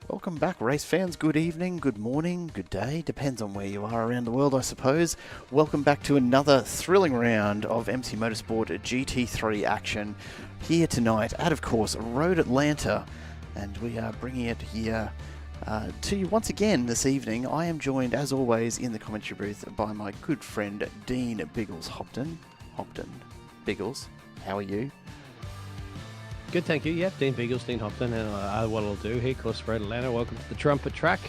Welcome back, race fans. Good evening, good morning, good day. Depends on where you are around the world, I suppose. Welcome back to another thrilling round of MC Motorsport GT3 action here tonight at, of course, Road Atlanta. And we are bringing it here to you once again this evening. I am joined, as always, in the commentary booth by my good friend, Dean Biggles Hopton. Biggles, how are you? Good, thank you. Yeah, Dean Biggles, Dean Hopton, and what I'll do here, of course, Road Atlanta. Welcome to the trumpet track.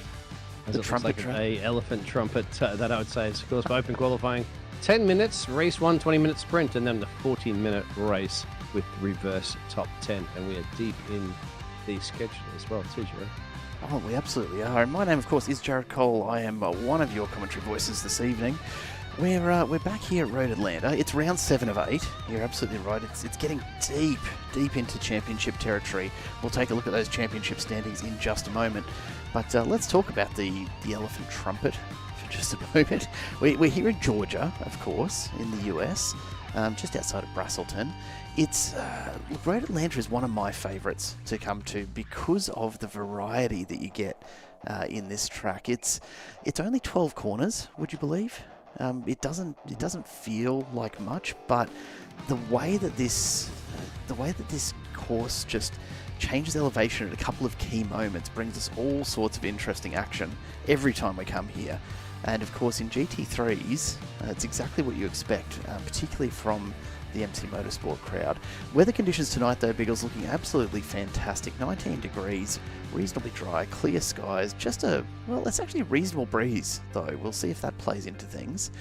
As The it trumpet looks like track. a elephant trumpet that I would say is, of course, open qualifying. 10 minutes, race 1, 20-minute sprint, and then the 14-minute race with reverse top 10. And we are deep in the schedule as well, too, Jared. Oh, we absolutely are. And my name, of course, is Jared Cole. I am one of your commentary voices this evening. We're back here at Road Atlanta. It's round 7 of 8. You're absolutely right. It's getting deep into championship territory. We'll take a look at those championship standings in just a moment. But let's talk about the elephant trumpet for just a moment. We're here in Georgia, of course, in the US, just outside of Braselton. Look, Road Atlanta is one of my favourites to come to because of the variety that you get in this track. It's only 12 corners, would you believe? It doesn't feel like much, but the way that this course just changes elevation at a couple of key moments brings us all sorts of interesting action every time we come here. And of course, in GT3s, it's exactly what you expect, particularly from the MC Motorsport crowd. Weather conditions tonight, though, Biggles, looking absolutely fantastic. 19 degrees, reasonably dry, clear skies, it's actually a reasonable breeze, though. We'll see if that plays into things.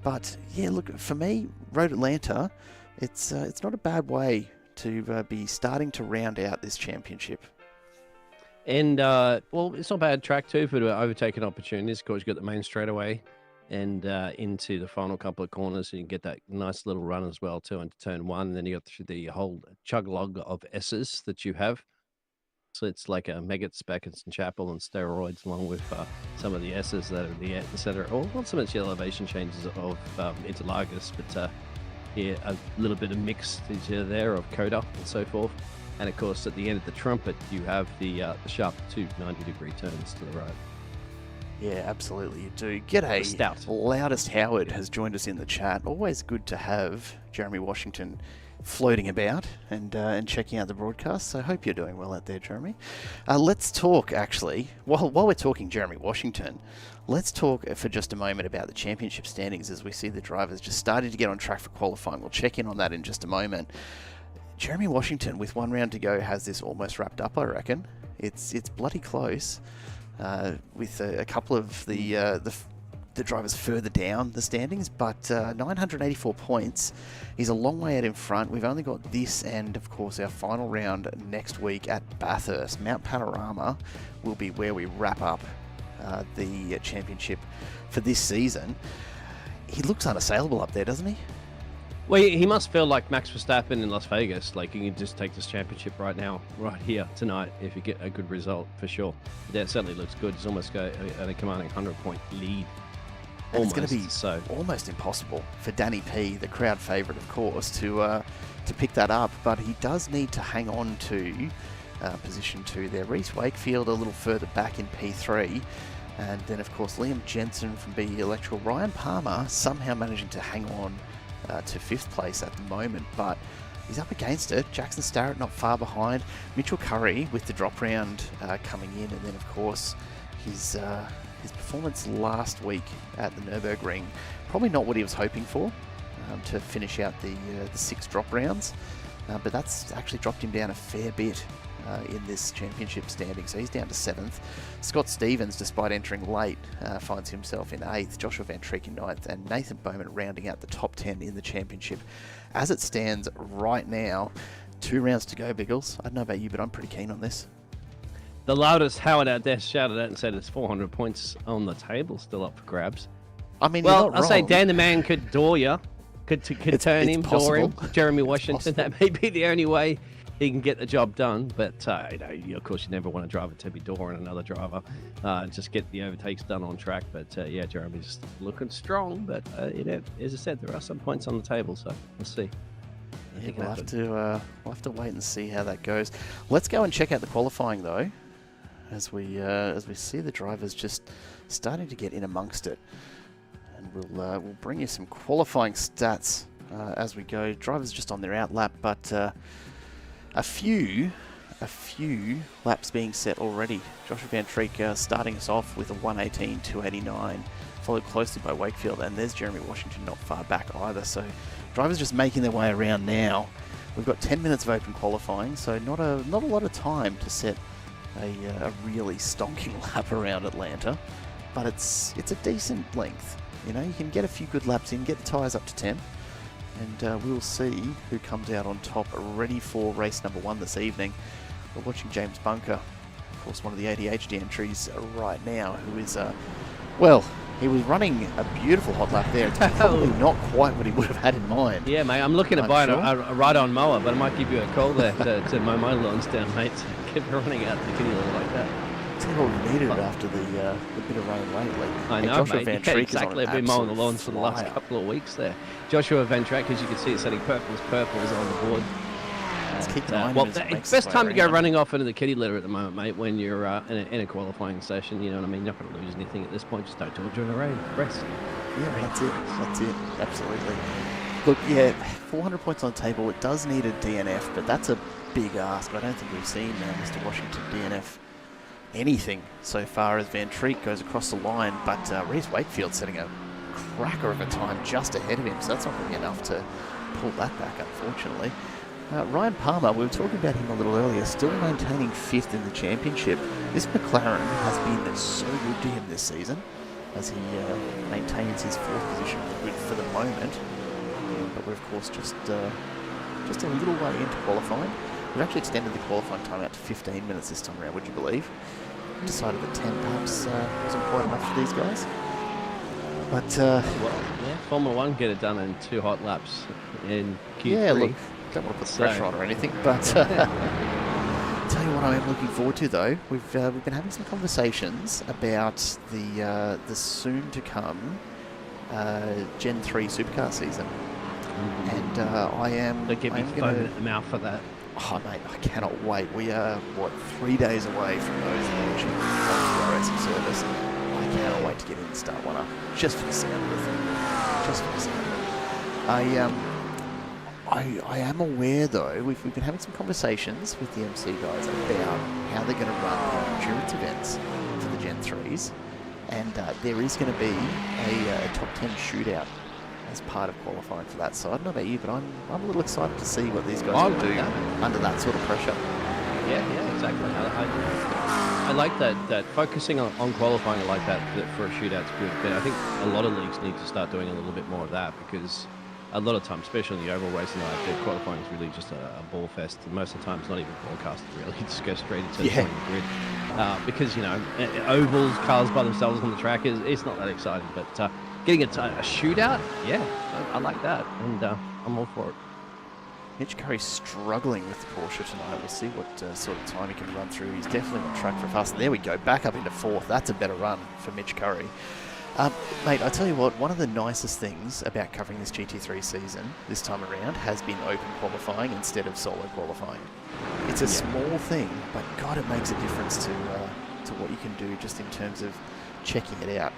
But yeah, look, for me, Road Atlanta, it's not a bad way to be starting to round out this championship. And, it's not a bad track, too, for overtaking opportunities. Of course, you've got the main straightaway and into the final couple of corners, and you get that nice little run as well, too, into turn 1. And then you got the whole chug-log of S's that you have. So it's like a Meggett, Speckets, and Chapel and steroids, along with some of the S's that are the center, or not so much the elevation changes of Interlagos, but a little bit of mix there of Coda and so forth. And of course, at the end of the trumpet, you have the sharp 2 90-degree turns to the right. Yeah, absolutely, you do. G'day, Stout. Loudest Howard has joined us in the chat. Always good to have Jeremy Washington floating about and checking out the broadcast. So I hope you're doing well out there, Jeremy. Let's talk, actually, while we're talking Jeremy Washington, let's talk for just a moment about the championship standings as we see the drivers just starting to get on track for qualifying. We'll check in on that in just a moment. Jeremy Washington, with 1 round to go, has this almost wrapped up, I reckon. It's bloody close. With a couple of the drivers further down the standings, but 984 points. He's a long way out in front. We've only got this and, of course, our final round next week at Bathurst. Mount Panorama will be where we wrap up the championship for this season. He looks unassailable up there, doesn't he? Well, he must feel like Max Verstappen in Las Vegas. Like, you can just take this championship right now, right here, tonight, if you get a good result, for sure. Yeah, it certainly looks good. He's almost got a commanding 100-point lead. And it's going to be almost impossible for Danny P, the crowd favourite, of course, to pick that up. But he does need to hang on to position 2 there. Reese Wakefield a little further back in P3. And then, of course, Liam Jensen from BE Electrical. Ryan Palmer somehow managing to hang on to 5th place at the moment, but he's up against it. Jackson Starrett not far behind. Mitchell Curry with the drop round coming in, and then of course his performance last week at the Nürburgring, probably not what he was hoping for to finish out the 6 drop rounds, but that's actually dropped him down a fair bit in this championship standing, so he's down to 7th. Scott Stevens, despite entering late, finds himself in 8th, Joshua Van Treek in 9th, and Nathan Bowman rounding out the top 10 in the championship. As it stands right now, 2 rounds to go, Biggles. I don't know about you, but I'm pretty keen on this. The loudest Howard out there shouted out and said it's 400 points on the table still up for grabs. I mean, well, you're not I'll say wrong. Dan the Man could door you, could turn him, door him. Jeremy Washington, that may be the only way he can get the job done, but of course you never want a driver to be dooring another driver. Just get the overtakes done on track. But yeah, Jeremy's looking strong. But as I said, there are some points on the table, so we'll see. Yeah, we'll have to wait and see how that goes. Let's go and check out the qualifying though. as we see the drivers just starting to get in amongst it. And we'll bring you some qualifying stats as we go. Drivers just on their out lap, but a few laps being set already. Joshua Van Treek starting us off with a 1:18.289, followed closely by Wakefield, and there's Jeremy Washington not far back either. So drivers just making their way around now. We've got 10 minutes of open qualifying, so not a lot of time to set a really stonking lap around Atlanta, but it's a decent length. You know, you can get a few good laps in, get the tyres up to 10, and we'll see who comes out on top, ready for race number 1 this evening. We're watching James Bunker, of course, one of the ADHD entries right now, who is, well, he was running a beautiful hot lap there. It's probably not quite what he would have had in mind. Yeah, mate, I'm looking to buy a ride-on mower, but I might give you a call there to mow my lawns down, mate. Keep running out the kitty like that. It's all we needed it after the bit of rain lately. I know, Joshua mate. Van Treek Exactly. I've been mowing the lawns for the last couple of weeks there. Joshua Van Treek, as you can see, is setting purples on the board. Well, it's best time to go running off into the kitty litter at the moment, mate, when you're in a qualifying session. You know what I mean? You're not going to lose anything at this point. Just don't do it during the rain. Rest. Yeah, that's it. Absolutely. Look, yeah, 400 points on the table. It does need a DNF, but that's a big ask. I don't think we've seen Mr. Washington DNF anything so far as Van Treek goes across the line, but Reese Wakefield setting a cracker of a time just ahead of him, so that's not going to be enough to pull that back, unfortunately. Ryan Palmer, we were talking about him a little earlier, still maintaining 5th in the championship. This McLaren has been so good to him this season as he maintains his 4th position for the moment. But we're of course just a little way into qualifying. We've actually extended the qualifying time out to 15 minutes this time around, would you believe? Decided that 10 perhaps wasn't quite enough for these guys. But well, yeah, Formula 1 get it done in 2 hot laps in Q3. Yeah, look, don't want to put pressure on or anything, but tell you what I am looking forward to though. We've been having some conversations about the soon to come Gen 3 supercar season, and I am. Don't get me foaming at the mouth for that. Oh mate, I cannot wait. We are 3 days away from those launching on the iRacing service. I cannot wait to get in and start one up, just for the sound of the thing. Just for the sound of it. I am aware though, we've been having some conversations with the MC guys about how they're going to run endurance events for the Gen 3s, and there is going to be a top 10 shootout as part of qualifying for that. So I don't know about you, but I'm a little excited to see what these guys will do under that sort of pressure. Yeah, exactly. I like that focusing on qualifying like that for a shootout's good, but I think a lot of leagues need to start doing a little bit more of that, because a lot of times, especially in the oval racing, the qualifying is really just a ball fest, and most of the time it's not even broadcasted really. You just go straight into the point of the grid, because, you know, ovals, cars by themselves on the track, it's not that exciting, but getting a shootout, yeah, I like that, and I'm all for it. Mitch Curry's struggling with the Porsche tonight. We'll see what sort of time he can run through. He's definitely on track for fast. There we go, back up into 4th. That's a better run for Mitch Curry. Mate, I tell you what, one of the nicest things about covering this GT3 season this time around has been open qualifying instead of solo qualifying. It's a small thing, but God, it makes a difference to what you can do just in terms of checking it out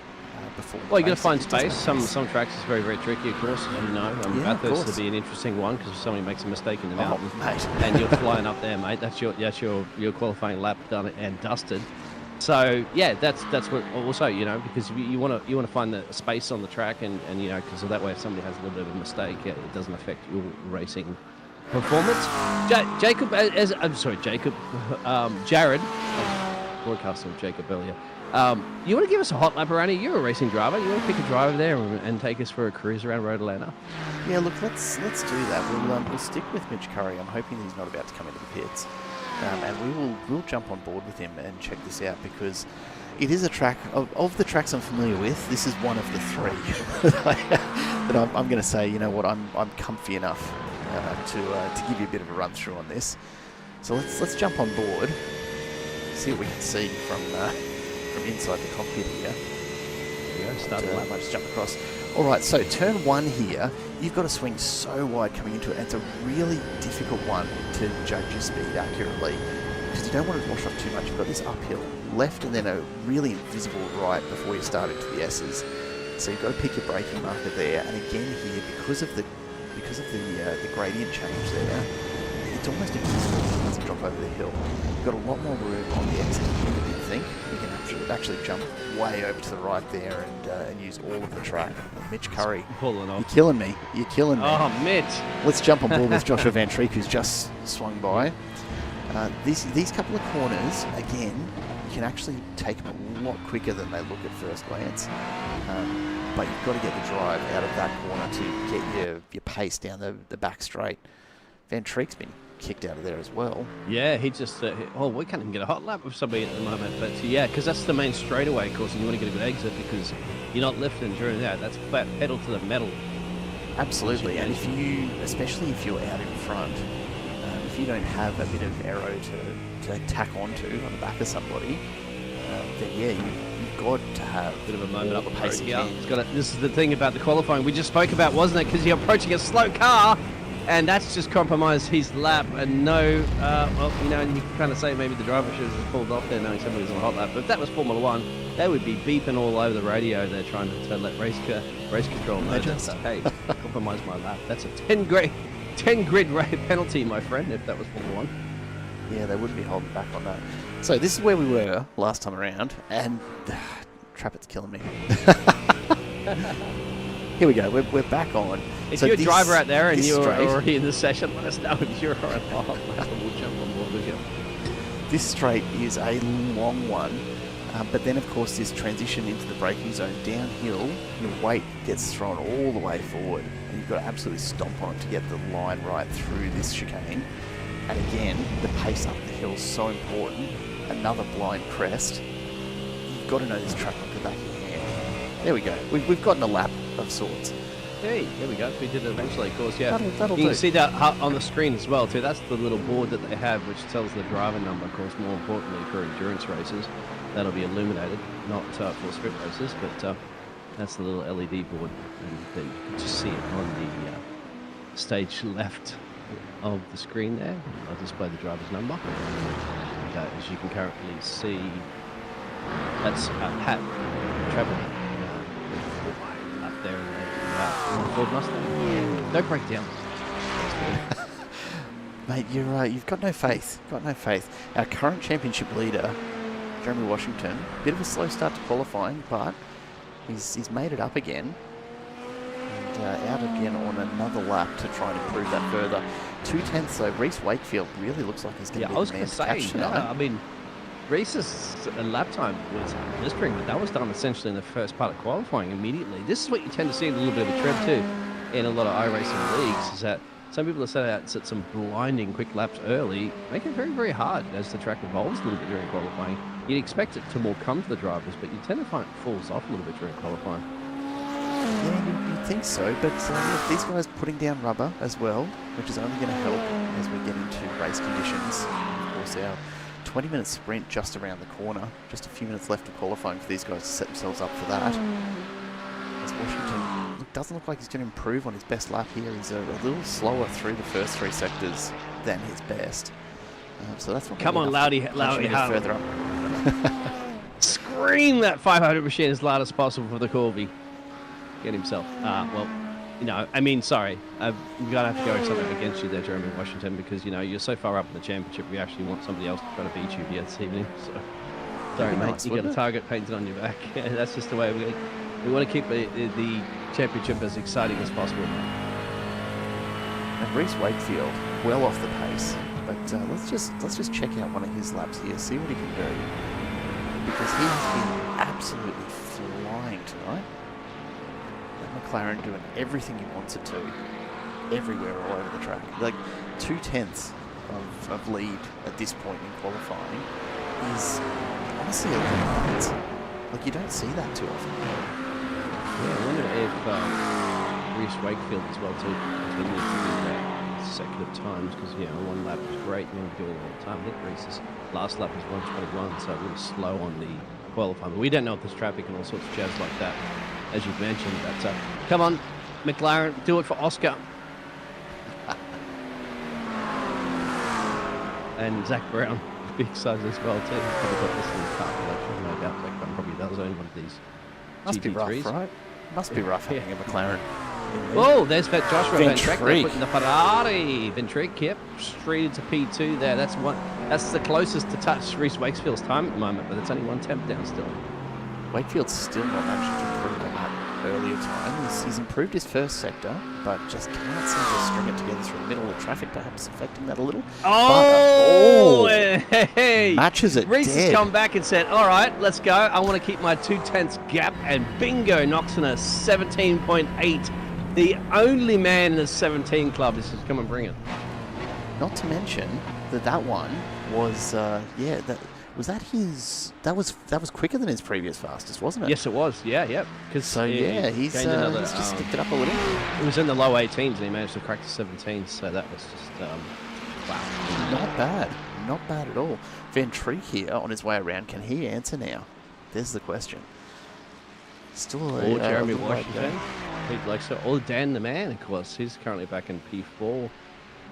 before. Well, you got to find space. Some tracks is very, very tricky, of course, as you know. Bathurst will be an interesting one because if somebody makes a mistake in the mountain, and you're flying up there, mate, that's your qualifying lap done and dusted. So yeah, that's what also, you know, because you want to find the space on the track, and you know, because that way if somebody has a little bit of a mistake, it doesn't affect your racing performance. Jared, broadcaster of Jacob earlier. You want to give us a hot lap around here? You're a racing driver. You want to pick a driver there and take us for a cruise around Road Atlanta? Yeah, look, let's do that. We'll stick with Mitch Curry. I'm hoping he's not about to come into the pits. And we'll jump on board with him and check this out, because it is a track of the tracks I'm familiar with. This is one of the 3 that I'm going to say, you know what, I'm comfy enough to give you a bit of a run through on this. So let's jump on board, see what we can see from inside the cockpit here. I might just jump across. All right, so turn 1 here, you've got to swing so wide coming into it, and it's a really difficult one to judge your speed accurately, because because you don't want it to wash off too much. You've got this uphill left and then a really invisible right before you start into the S's. So you've got to pick your braking marker there. And again here, because of the gradient change there, it's almost invisible as you drop over the hill. You've got a lot more room on the exit than you think. You can actually jump way over to the right there and use all of the track. Mitch Curry, Pulling off. you're killing me. You're killing me. Oh, Mitch. Let's jump on board with Joshua Van Treek, who's just swung by. These couple of corners, again, you can actually take them a lot quicker than they look at first glance. But you've got to get the drive out of that corner to get your pace down the back straight. Van Treek's been kicked out of there as well. Yeah, he just... we can't even get a hot lap with somebody at the moment. But yeah, because that's the main straightaway course and you want to get a good exit because you're not lifting during that. That's flat pedal to the metal. Absolutely. And especially if you're out in front, if you don't have a bit of aero to tack onto on the back of somebody, then yeah, you've got to have a bit of a moment up the pace here. This is the thing about the qualifying we just spoke about, wasn't it? Because you're approaching a slow car, and that's just compromised his lap. And no, well, you know, you can kind of say maybe the driver should have pulled off there knowing somebody was on a hot lap. But if that was Formula One, they would be beeping all over the radio. They're trying to let race control know that, hey, compromise my lap. That's a 10 grid penalty, my friend, if that was Formula One. Yeah, they wouldn't be holding back on that. So this is where we were last time around, and Trappett's killing me. Here we go. We're back on. If you're a driver out there and you're already in the session, let us know if you're on a hot lap and we'll jump on board with you. This straight is a long one, but then of course this transition into the braking zone downhill, your weight gets thrown all the way forward, and you've got to absolutely stomp on it to get the line right through this chicane. And again, the pace up the hill is so important. Another blind crest. You've got to know this track like the back of your hand. There we go. We've gotten a lap of sorts. Hey, there we go. We did it eventually, of course, yeah. That'll you do. can see that on the screen as well, too. That's the little board that they have, which tells the driver number, of course, more importantly for endurance races. That'll be illuminated, not for sprint races, but that's the little LED board. And you can just see it on the stage left of the screen there. I'll display the driver's number. And, as you can currently see, that's Pat Trevor up there in the Ford Mustang. Don't break down. Mate, you've got no faith. Got no faith. Our current championship leader, Jeremy Washington, bit of a slow start to qualifying, but he's made it up again. Out again on another lap to try and improve that further. 2/10 though. Reese Wakefield really looks like he's going to be the man to catch tonight. I mean, Reese's lap time was blistering, but that was done essentially in the first part of qualifying immediately. This is what you tend to see in a little bit of a trend too in a lot of iRacing leagues, is that some people have set out some blinding quick laps early, make it very, very hard as the track evolves a little bit during qualifying. You'd expect it to more come to the drivers, but you tend to find it falls off a little bit during qualifying. Yeah, you'd think so, but look, these guys putting down rubber as well, which is only going to help as we get into race conditions. Of course, our 20-minute sprint just around the corner, just a few minutes left of qualifying for these guys to set themselves up for that. As Washington doesn't look like he's going to improve on his best lap here. He's a little slower through the first three sectors than his best. So that's not come on, Loudy, further up. Scream that 500 machine as loud as possible for the Corby. Get himself. Well, you know, I mean, sorry. We've got to have to go something against you there, Jeremy Washington, because, you know, you're so far up in the championship, we actually want somebody else to try to beat you here this evening. So, sorry, mate, nice, you got a target painted on your back. Yeah, that's just the way we want to keep the championship as exciting as possible. And Reese Wakefield, well off the pace. But let's just check out one of his laps here, see what he can do. Because he has been absolutely flying tonight. McLaren doing everything he wants it to, everywhere, all over the track. Like 2/10 of lead at this point in qualifying is honestly a little nuts. Like you don't see that too often. Yeah, I wonder if Reese Wakefield as well too continues to do that consecutive times, because one lap was great, we do it all the time. I think Reese's last lap was 1:21, so really slow on the qualifying. But we don't know if there's traffic and all sorts of jazz like that, as you've mentioned. But come on, McLaren, do it for Oscar. And Zach Brown, big size as well too. He's probably got this in the car collection, no doubt. Zach Brown probably does own one of these Must be GT3s. rough, right? Must be rough having a McLaren. Oh, there's that Joshua Van Track Ventreek. putting the Ferrari. Ventreek, yep, straight into P2 there. That's the closest to touch Reece Wakefield's time at the moment, but it's only 1 tenth down still. Wakefield's still not managed to improve on that earlier time. He's improved his first sector, but just can't seem to string it together through the middle of the traffic, perhaps affecting that a little. Oh, hey! Matches it Reece dead. has come back and said, all right, let's go. I want to keep my 2/10 gap, and bingo, knocks in a 17.8. The only man in the 17 club. This is come and bring it. Not to mention that one was, that was quicker than his previous fastest, wasn't it? Yes, it was. Yeah. He's just sticked it up a little. It was in the low 18s, and he managed to crack the 17s. So that was just wow. Not bad at all. Ventreek here on his way around. Can he answer now? There's the question. Still Or Jeremy Washington. He'd like so. Or Dan the Man, of course. He's currently back in P4.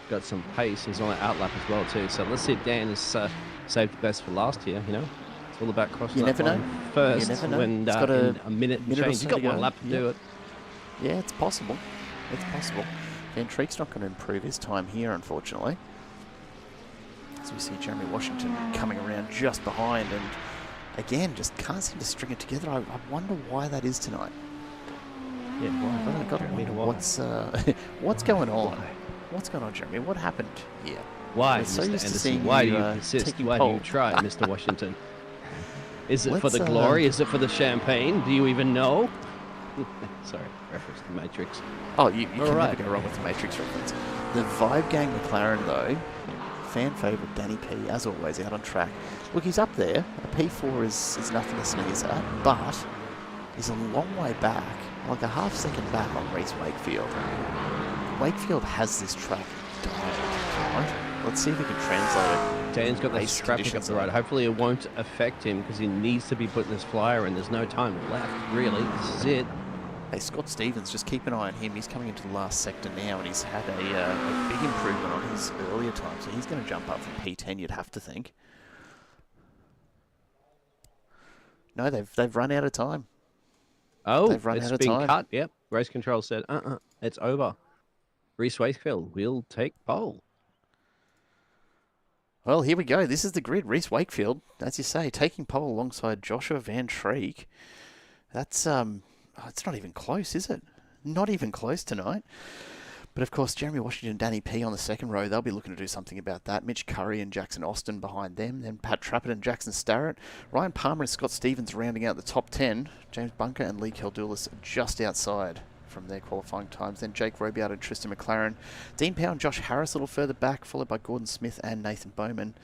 Got some pace. He's on an outlap as well too. So let's see if Dan has saved the best for last year. You know, it's all about crossing. You never know. First, you never know. when It's got a minute and change. so He's got to one go. lap to do it. Yeah, it's possible. Ventreek's not going to improve his time here, unfortunately. As we see Jeremy Washington coming around just behind, and again, just can't seem to string it together. I wonder why that is tonight. Yeah, why? I've got to wonder what's going on. What's going on, Jeremy? What happened here? Why, We're so Mr. used to Anderson? seeing Why you, do you persist? taking Why do you pole. try, Mr. Washington? Is it for Let's, the glory? Is it for the champagne? Do you even know? Sorry, reference to Matrix. Oh, you can right. never go wrong with the Matrix reference. The Vibe Gang McLaren, though, fan favourite Danny P, as always, out on track. Look, he's up there. A P4 is nothing to sneeze at, but he's a long way back, like a half-second back on Reece Wakefield. Wakefield has this track dialed, right? Let's see if we can translate it. Dan's got this Race traffic up conditions the road. Hopefully it won't affect him because he needs to be putting this flyer in. There's no time left, really. This is it. Hey, Scott Stevens, just keep an eye on him. He's coming into the last sector now, and he's had a big improvement on his earlier time, so he's going to jump up from P10, you'd have to think. No, they've run out of time. Oh, They've run it's out of been time. cut. Yep. Race control said, it's over. Reece Wakefield will take pole. Well, here we go. This is the grid. Reece Wakefield, as you say, taking pole alongside Joshua Ventreek. That's it's not even close, is it? Not even close tonight. But of course, Jeremy Washington and Danny P on the second row, they'll be looking to do something about that. Mitch Curry and Jackson Austin behind them. Then Pat Trappett and Jackson Starrett. Ryan Palmer and Scott Stevens rounding out the top 10. James Bunker and Lee Keldulis just outside from their qualifying times. Then Jake Robiart and Tristan McLaren. Dean Powell and Josh Harris a little further back, followed by Gordon Smith and Nathan Bowman.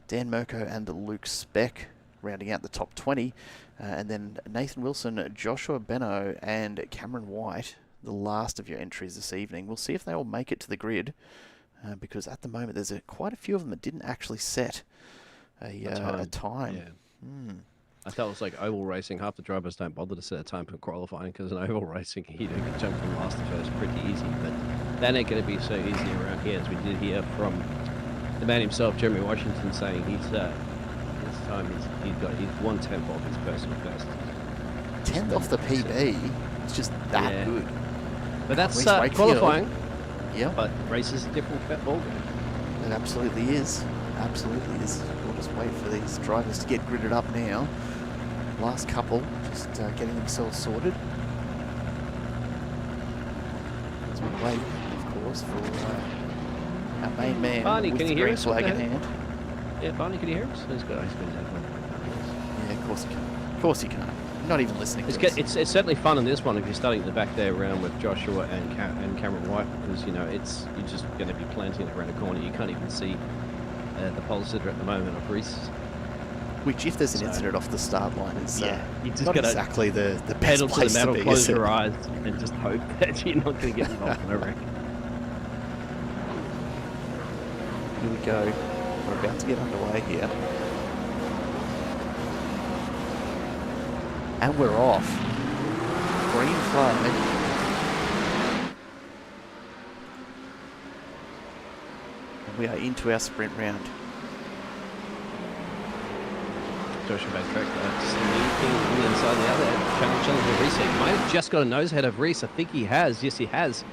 Dan Mirko and Luke Speck rounding out the top 20. And then Nathan Wilson, Joshua Benno and Cameron White, the last of your entries this evening. We'll see if they all make it to the grid, because at the moment there's quite a few of them that didn't actually set a time. Yeah. I thought it was like oval racing. Half the drivers don't bother to set a time for qualifying because in oval racing, you can jump from last to first pretty easy. But that ain't going to be so easy around here, as we did hear from the man himself, Jeremy Washington, saying he's this time he's 1/10 off his personal best. 10th off the PB. It's just that good. But that's Reece Wakefield. qualifying. Yeah, But race is a different ball game. it absolutely is. Absolutely is. We'll just wait for these drivers to get gridded up now. Last couple, just getting themselves sorted. As we wait, of course, for our main man Barney, with can the you hear green us? flag in hand. Yeah, Barney, can you hear us? He's got Yeah, of course he can. Of course he can. Not even listening to us. It's certainly fun in this one if you're starting at the back there around with Joshua and Cameron White, because you're just going to be planting it around a corner. You can't even see the pole sitter at the moment of Reece. Which, if there's an incident off the start line, is you just not gotta exactly the best pedal to place the metal, to be. close is it? your eyes, and just hope that you're not going to get involved in a wreck. Here we go. We're about to get underway here. And we're off. Green flag. And we are into our sprint round. Joshua Van sneaking on the inside of the other. Challenging Reese. He might have just got a nose ahead of Reese. I think he has. Yes, he has.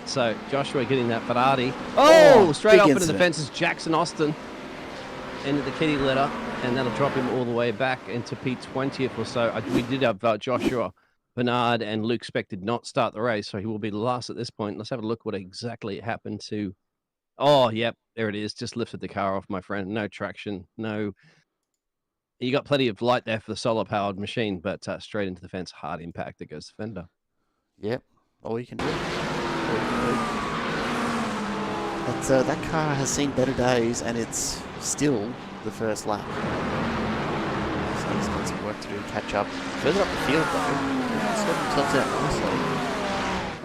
So Joshua getting that Ferrari. Oh, straight up into the fences. Jackson Austin into the kitty litter, and that'll drop him all the way back into P20th or so. We did have Joshua, Bernard, and Luke Speck did not start the race, so he will be last at this point. Let's have a look what exactly happened to. Oh, yep, there it is. Just lifted the car off, my friend. No traction, no. You got plenty of light there for the solar-powered machine, but straight into the fence, hard impact. There goes the fender. Yep, all you can do. That car has seen better days, and it's still the first lap. So he's got some work to do to catch up. Further up the field, though, everyone's sorting themselves out nicely.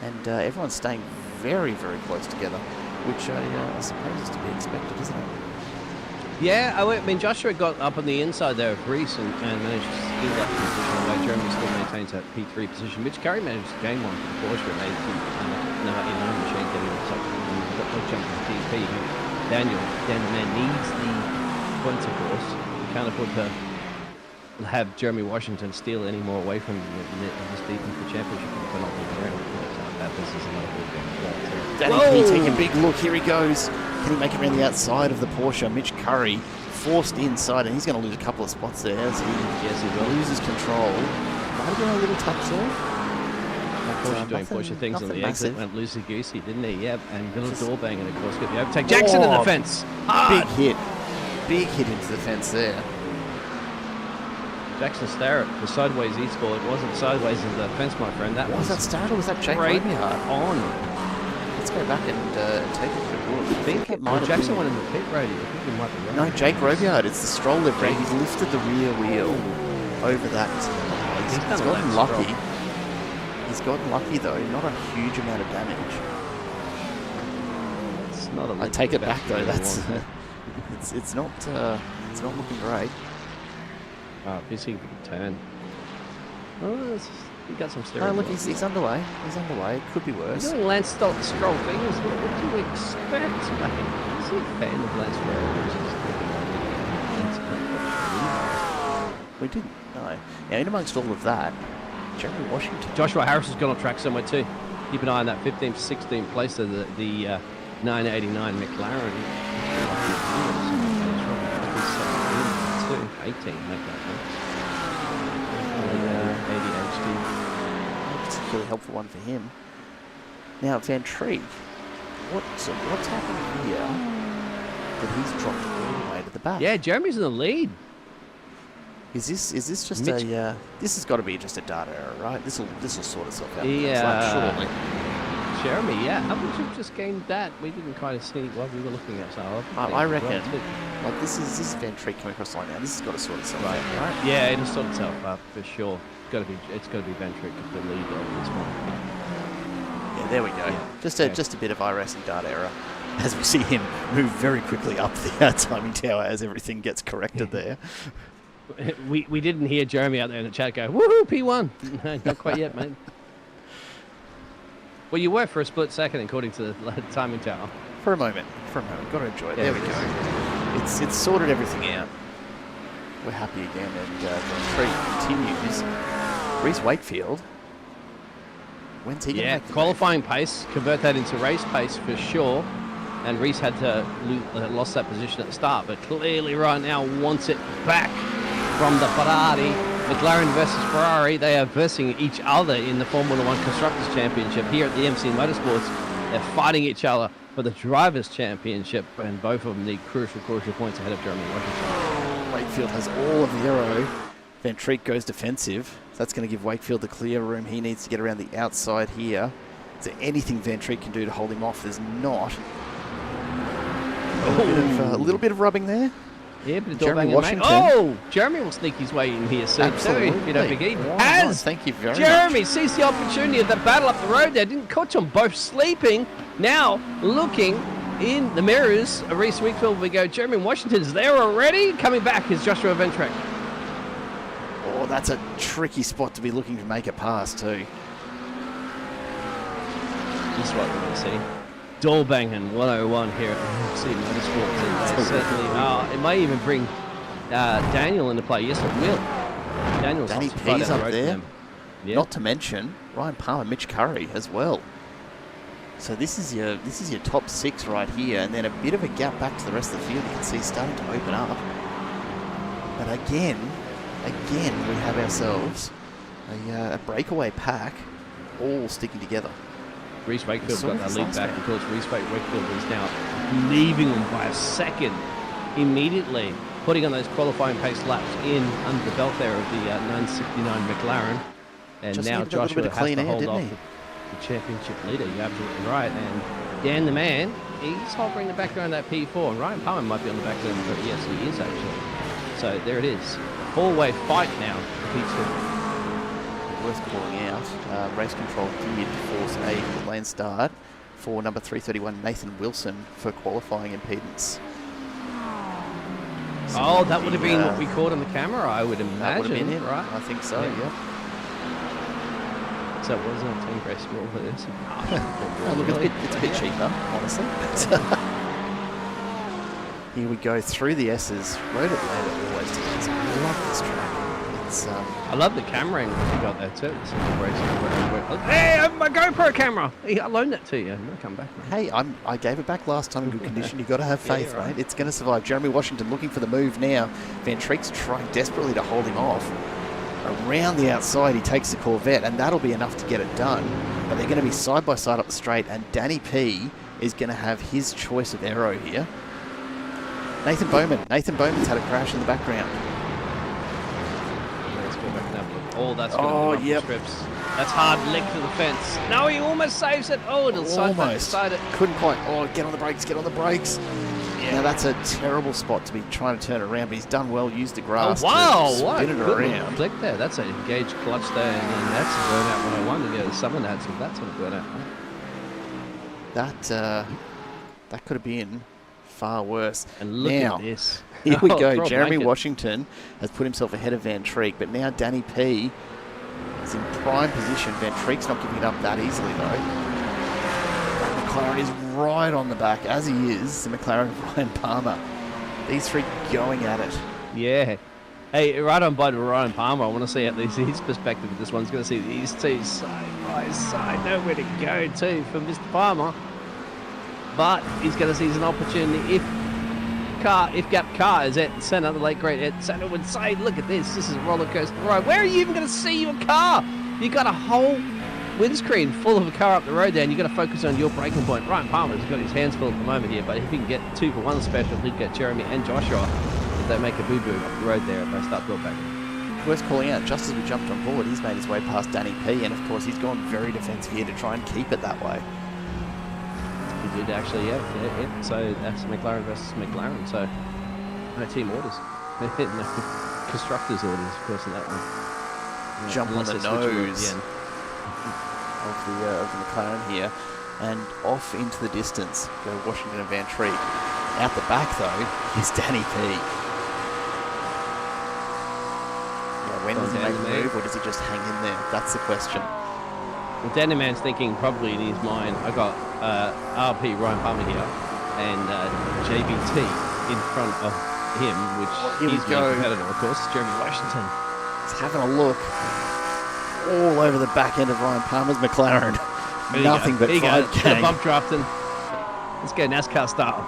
And everyone's staying very, very close together, which I suppose is to be expected, isn't it? Yeah, I mean, Joshua got up on the inside there of Reese and managed to steal that position away. Jeremy still maintains that P3 position, which Curry managed to gain one for the Porsche, made it in the machine getting the top. Jump to DP. Daniel man needs the points, of course. You can't afford to have Jeremy Washington steal any more away from this deep into the championship in the penultimate round. This is another big game. Danny P taking a big look. Here he goes. Can he make it around the outside of the Porsche? Mitch Curry forced inside, and he's going to lose a couple of spots there as he loses control. Might have been a little touch there. Porsche doing Porsche things on the exit, went loosey-goosey, didn't he? Yep, and little door bang, and of course got the overtake. Jackson in the fence. Hard. Big hit into the fence there. Jackson Starrett, the sideways e-score. It wasn't sideways in the fence, my friend. That was that Starrett or was that Jake right Robiard? On. Let's go back and take a quick look. I think it might Jackson went in the pit road. I think he might be right. No, Jake Robiard. It's the stroll lift. He's lifted the rear wheel over that. He's gotten lucky. He's gotten lucky though, not a huge amount of damage. It's not a I take it back though. That's it's not looking great. Busy big turn. Oh, he got some steering. Oh, look, he's underway. He's underway. It could be worse. He's doing Lance Stroll things. What do you expect, mate? Is he a fan of Lance Stroll? We didn't. No. Now, in amongst all of that, Jeremy Washington. Joshua Harris has gone off track somewhere too. Keep an eye on that 15th, 16th place of the 989 McLaren. 18, make that one. It's a really helpful one for him. Now, Van Treek, what's happened here that he's dropped all the way to the back? Yeah, Jeremy's in the lead. Is this just this has got to be just a data error, right? This will sort itself out. Yeah, surely. Jeremy, yeah. How much you've just gained that? We didn't kind of see what we were looking at. So I reckon, like this is Van Treek coming across the line now. This has got to sort itself out, right? Yeah, it'll sort itself up for sure. It's got to be Van Treek the lead on this one. Yeah, there we go. Yeah. Just a bit of iRacing data error, as we see him move very quickly up the timing tower as everything gets corrected there. We didn't hear Jeremy out there in the chat go, woohoo, P1. No, not quite yet, mate. Well, you were for a split second, according to the timing tower. For a moment. Got to enjoy it. There we go. It's sorted everything out. We're happy again, and Van Treek continues. Reese Wakefield. When's he going to make the qualifying pace, convert that into race pace for sure. And Reese had to lost that position at the start, but clearly right now wants it back from the Ferrari. McLaren versus Ferrari, they are versing each other in the Formula One Constructors Championship here at the MC Motorsports. They're fighting each other for the Drivers' Championship, and both of them need crucial points ahead of Jeremy Washington. Wakefield has all of the aero. Van Treek goes defensive. So that's going to give Wakefield the clear room. He needs to get around the outside here. Is there anything Van Treek can do to hold him off? There's not. A little bit of rubbing there. Yeah, but Jeremy Washington. Oh, Jeremy will sneak his way in here soon. Absolutely. Thank you very much. Jeremy sees the opportunity of the battle up the road there. Didn't catch them both sleeping. Now looking in the mirrors of Reese Wakefield, we go. Jeremy Washington is there already. Coming back is Joshua Van Treek. Oh, that's a tricky spot to be looking to make a pass too. This is what we're going to see. Door banging 101 here at MC Motorsport. Certainly, it may even bring Daniel into play. Yes, it will. Daniel's Danny off to fly P's down the up road for there. them. Yeah. Not to mention Ryan Palmer, Mitch Curry as well. So this is your top 6 right here, and then a bit of a gap back to the rest of the field. You can see starting to open up. But again, we have ourselves a breakaway pack, all sticking together. Reese Wakefield got that lead back because Reese Wakefield is now leaving them by a second immediately, putting on those qualifying pace laps in under the belt there of the 969 McLaren. And Just now needed a little Joshua bit of has clean to air, hold didn't off he? the championship leader. You're absolutely right. And Dan the man, he's hovering the back around that P4. And Ryan Palmer might be on the back end, but yes, he is actually. So there it is. Four-way fight now for P2. Worth calling out. Race control did force a lane start for number 331 Nathan Wilson for qualifying impedance. So Oh, that would have been what we caught on the camera, I would imagine. That would have been it, right? I think so, yeah. So it was not team race rule for this. Oh, look, it's a bit cheaper, honestly. Here we go through the S's. Road Atlanta always does. I love this track. It's I love the camera angle you got there too. It's hey, I have my GoPro camera. Hey, I loaned it to you. No, come back, mate. Hey, I gave it back last time in good condition. You've got to have faith, Yeah, right. mate. It's going to survive. Jeremy Washington looking for the move now. Van Treek's trying desperately to hold him off. Around the outside, he takes the Corvette, and that'll be enough to get it done. But they're going to be side by side up the straight, and Danny P is going to have his choice of aero here. Nathan Bowman's had a crash in the background. Let's go back and have a look. Oh, that's going to yep. strips. That's hard lick to the fence. No, he almost saves it. Oh, it'll side it. Couldn't quite. Oh, get on the brakes. Now that's a terrible spot to be trying to turn it around, but he's done well, used the grass to what spin it good around. Flick there. That's an engaged clutch there, and that's a burnout 101 to go to someone that had that sort of burnout. That could have been far worse. And look now, at this. Here we go. Throw a Jeremy blanket. Washington has put himself ahead of Van Treek, but now Danny P is in prime position. Van Treek's not giving it up that easily, though. McLaren is right on the back, as he is, the McLaren of Ryan Palmer. These three going at it. Yeah. Hey, right on by Ryan Palmer, I want to see at least his perspective of this one's going to see these two side by side. Nowhere to go to for Mr. Palmer. But he's going to seize an opportunity if Gap Car is at centre, the late great Ed Centre would say, look at this is a roller coaster ride. Where are you even going to see your car? You got a whole windscreen full of a car up the road there, and you've got to focus on your braking point. Ryan Palmer's got his hands full at the moment here, but if he can get 2 for 1 special, he'd get Jeremy and Joshua if they make a boo-boo up the road there if they start build back. Worth calling out, just as we jumped on board, he's made his way past Danny P, and of course he's gone very defensive here to try and keep it that way. He did actually, yeah. So that's McLaren versus McLaren, so no team orders. No constructors orders, of course, in that one. Yeah, Jump on unless the they switch them at nose end. of the McLaren here, and off into the distance go Washington and Van Treek. Out the back though is Danny P. Now, when does he make a move, or does he just hang in there? That's the question. Well, Danny Man's thinking probably in his mind, I got RP Ryan Palmer here and JBT in front of him, which Here he's we go. my competitor, of course, Jeremy Washington. He's having a look all over the back end of Ryan Palmer's McLaren. There you Nothing go. but There you go. 5K. Bump drafting. Let's go NASCAR style.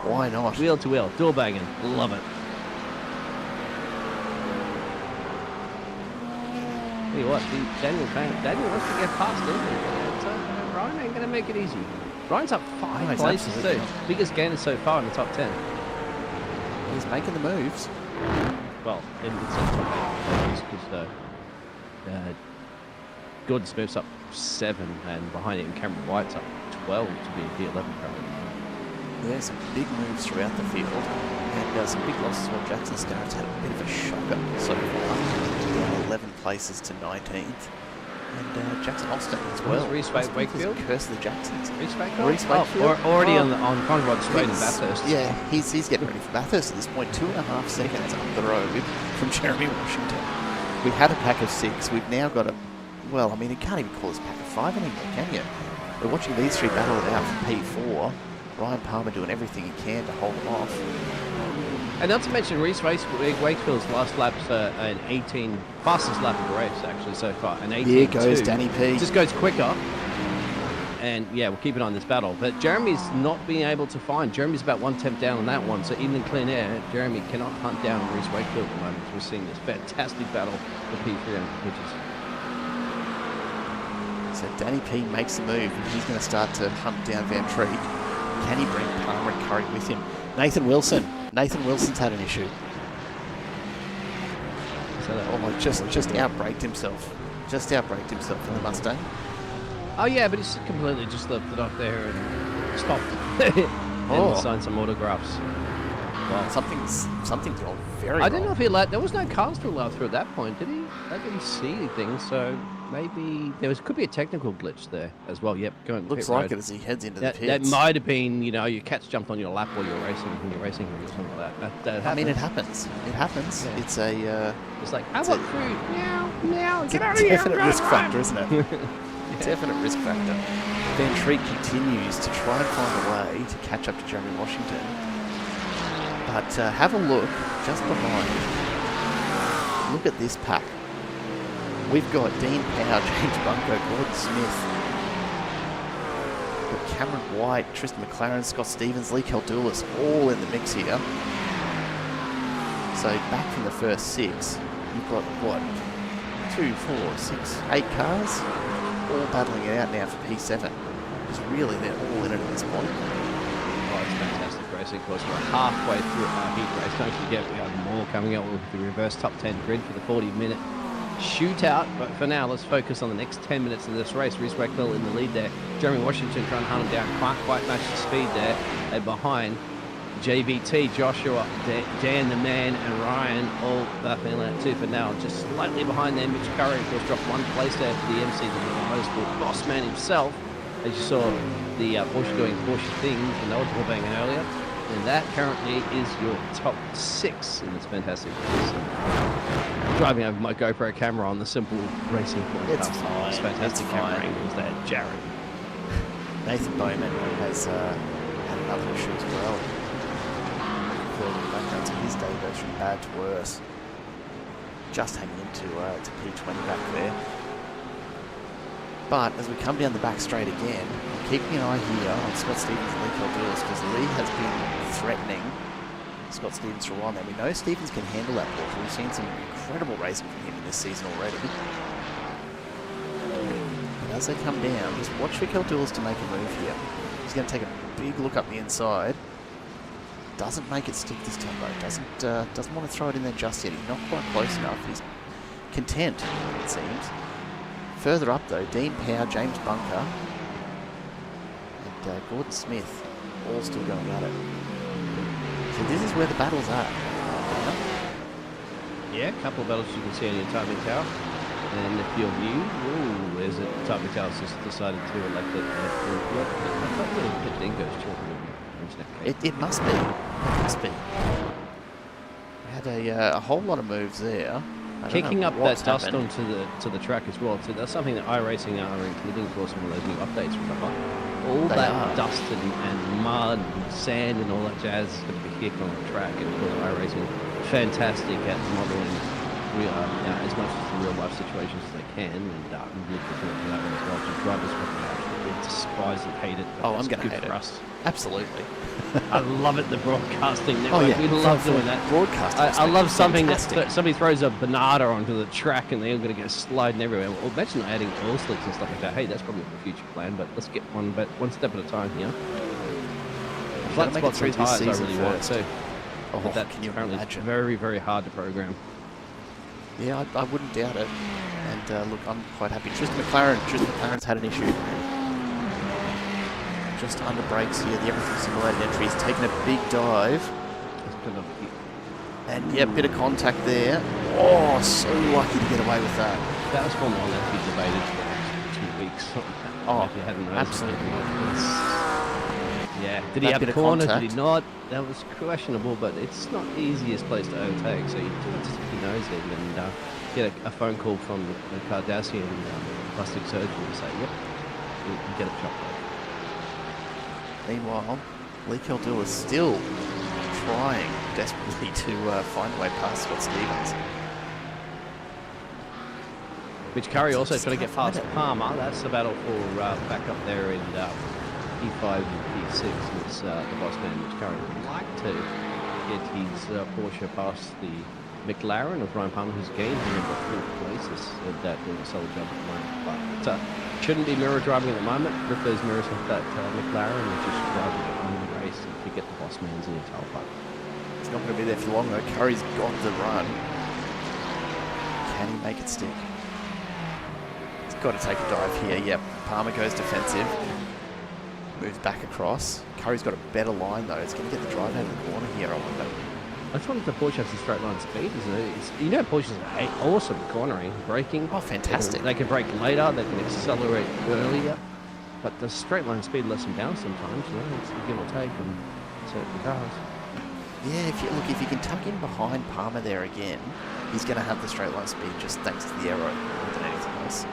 Why not? Wheel to wheel, door banging. Love it. Tell you what, Daniel wants to get past him. So Ryan ain't going to make it easy. Ryan's up 5 he's places absolutely too. not. Biggest gainer so far in the top 10. He's making the moves. Well, in the top 8 because Gordon Smith's up 7 and behind him Cameron White's up 12 to be P11 currently. There's some big moves throughout the field, and some big losses. Well, Jackson Starrett's had a bit of a shocker so far, down 11 places to 19th, and Jackson Austin as well. Reese Wakefield? Curse of the Jacksons. Reese Wakefield? Reese Wakefield. Already on Conrod Straight in He's- Bathurst. Yeah, he's getting ready for Bathurst at this point. 2.5 seconds up the road from Jeremy Washington. We had a pack of 6. We've now got a, well, I mean, you can't even call this pack of 5 anymore, can you? We're watching these three battle it out for P4. Ryan Palmer doing everything he can to hold them off. And not to mention Wakefield's last lap's an 18 fastest lap of the race actually so far. An 18. Here goes Danny P. Just goes quicker. And yeah, we'll keep an eye on this battle. But Jeremy's not being able to find. Jeremy's about 1/10 down on that one. So even in clean air, Jeremy cannot hunt down Reese Wakefield at the moment. We're seeing this fantastic battle for P3 on pitches. So Danny P makes the move, and he's going to start to hunt down Van Treek. Can he bring Palmer and Curry with him? Nathan Wilson. Nathan Wilson's had an issue. So just outbraked himself. Just outbraked himself in the Mustang. Oh yeah, but he's completely just left it up there and stopped. And signed some autographs. Well, something's gone very I don't wrong. know if he allowed. There was no cars to allow through at that point, did he? I didn't see anything, so maybe could be a technical glitch there as well. Yep, going. Looks like it as he heads into the pits. That might have been, your cat's jumped on your lap while you're racing when you're racing or something like that. I mean, it happens. It happens. Yeah. It's a. It's like I want food. Meow, meow. It's a Get out of here. definite risk factor, isn't it? Definite risk factor. Van Treek continues to try and find a way to catch up to Jeremy Washington. But have a look just behind. Look at this pack. We've got Dean Power, James Bunko, Gordon Smith. We've got Cameron White, Tristan McLaren, Scott Stevens, Lee Keldoulis, all in the mix here. So back from the first 6, you've got what? 2, 4, 6, 8 cars? All battling it out now for P7. It's really, they're all in it at this point. Oh, it's fantastic racing. Of course, we're halfway through our heat race. Don't forget, we have more coming up with the reverse top 10 grid for the 40-minute shootout. But for now, let's focus on the next 10 minutes of this race. Reese Wakefield in the lead there. Jeremy Washington trying to hunt him down. Can't quite match the speed there. And behind, JVT, Joshua, Dan the Man, and Ryan all battling that too for now. Just slightly behind there, Mitch Curry, of course, dropped one place there for the MC Motorsport boss man himself. As you saw the Porsche doing Porsche things, and they were banging earlier. And that currently is your top 6 in this fantastic race. Driving over my GoPro camera on the simple racing podcast. It's fine. It's fantastic camera angles there. Jared. Nathan Bowman has had another issue as well. Further background to his day goes from bad to worse. Just hanging into to P20 back there. But as we come down the back straight again, I'm keeping an eye here on Scott Stevens and Lee Keldoulis, because Lee has been threatening Scott Stevens for a while now. We know Stevens can handle that Porsche. We've seen some incredible racing from him in this season already. But as they come down, just watch for Keldoulis to make a move here. He's going to take a big look up the inside. Doesn't make it stick this time though. Doesn't want to throw it in there just yet. He's not quite close enough. He's content, it seems. Further up though, Dean Power, James Bunker, and Gordon Smith, all still going at it. So this is where the battles are. Yeah, a couple of battles you can see on your timing tower. And if you're new, there's a timing tower just decided to elect it. I thought the dingoes talking. It must be. It must be. We had a whole lot of moves there. Kicking up that dust onto the track as well. So that's something that iRacing are including, of course, some of those new updates from the all They that are. dust and mud and sand and all that jazz is going to be kicked on the track. And of course, iRacing fantastic at modelling as much as the real life situations as they can, and look forward to that one as well. So drivers probably absolutely despise and hate it. But I'm going to hate for it. Us. Absolutely. I love it, the broadcasting network. We love doing that. Broadcasting. I love something that somebody throws a banana onto the track and they're going to go sliding everywhere. Well, imagine adding oil slicks and stuff like that. Hey, that's probably a future plan, but let's get one step at a time here. Flat spots on tyres I really want too. Oh, that can you apparently imagine? Very, very hard to program. Yeah, I wouldn't doubt it. And look, I'm quite happy. Tristan McLaren's had an issue. Just under brakes here. The Everything Simulated entry is taking a big dive. And yeah, bit of contact there. Oh, so lucky to get away with that. That was one that will be debated for the next 2 weeks. Oh, if you hadn't noticed. absolutely. Yeah, did he That have bit a of corner? contact. Did he not? That was questionable, but it's not the easiest place to overtake. So you do have to stick your nose in and get a phone call from the Cardassian plastic surgeon and say, yep, you get it chopped off. Meanwhile, Lee Keldoulis still trying desperately to find a way past Scott Stevens. Mitch Curry also Just trying to get can't past find it. Palmer. That's the battle for back up there in P5 and P6. It's the boss man, Mitch Curry, would like to get his Porsche past the McLaren of Ryan Palmer, who's gained him in the fourth places. That doing a solid job at the moment. But shouldn't be mirror driving at the moment. Rip those mirrors off that McLaren and just driving it on the race to get the boss man's in the tail pipe. It's not going to be there for long though. Curry's got the run. Can he make it stick? He's got to take a dive here. Yep, Palmer goes defensive. Moves back across. Curry's got a better line though. It's going to get the drive out of the corner here, I wonder. I just wonder if the Porsche has a straight line speed, isn't it? You know, Porsche's awesome cornering, braking. Oh, fantastic. They can brake later, they can accelerate earlier, but the straight line speed lets them down sometimes, you know, it's a give or take in certain cars. Yeah, if you can tuck in behind Palmer there again, he's going to have the straight line speed just thanks to the aero more than anything else.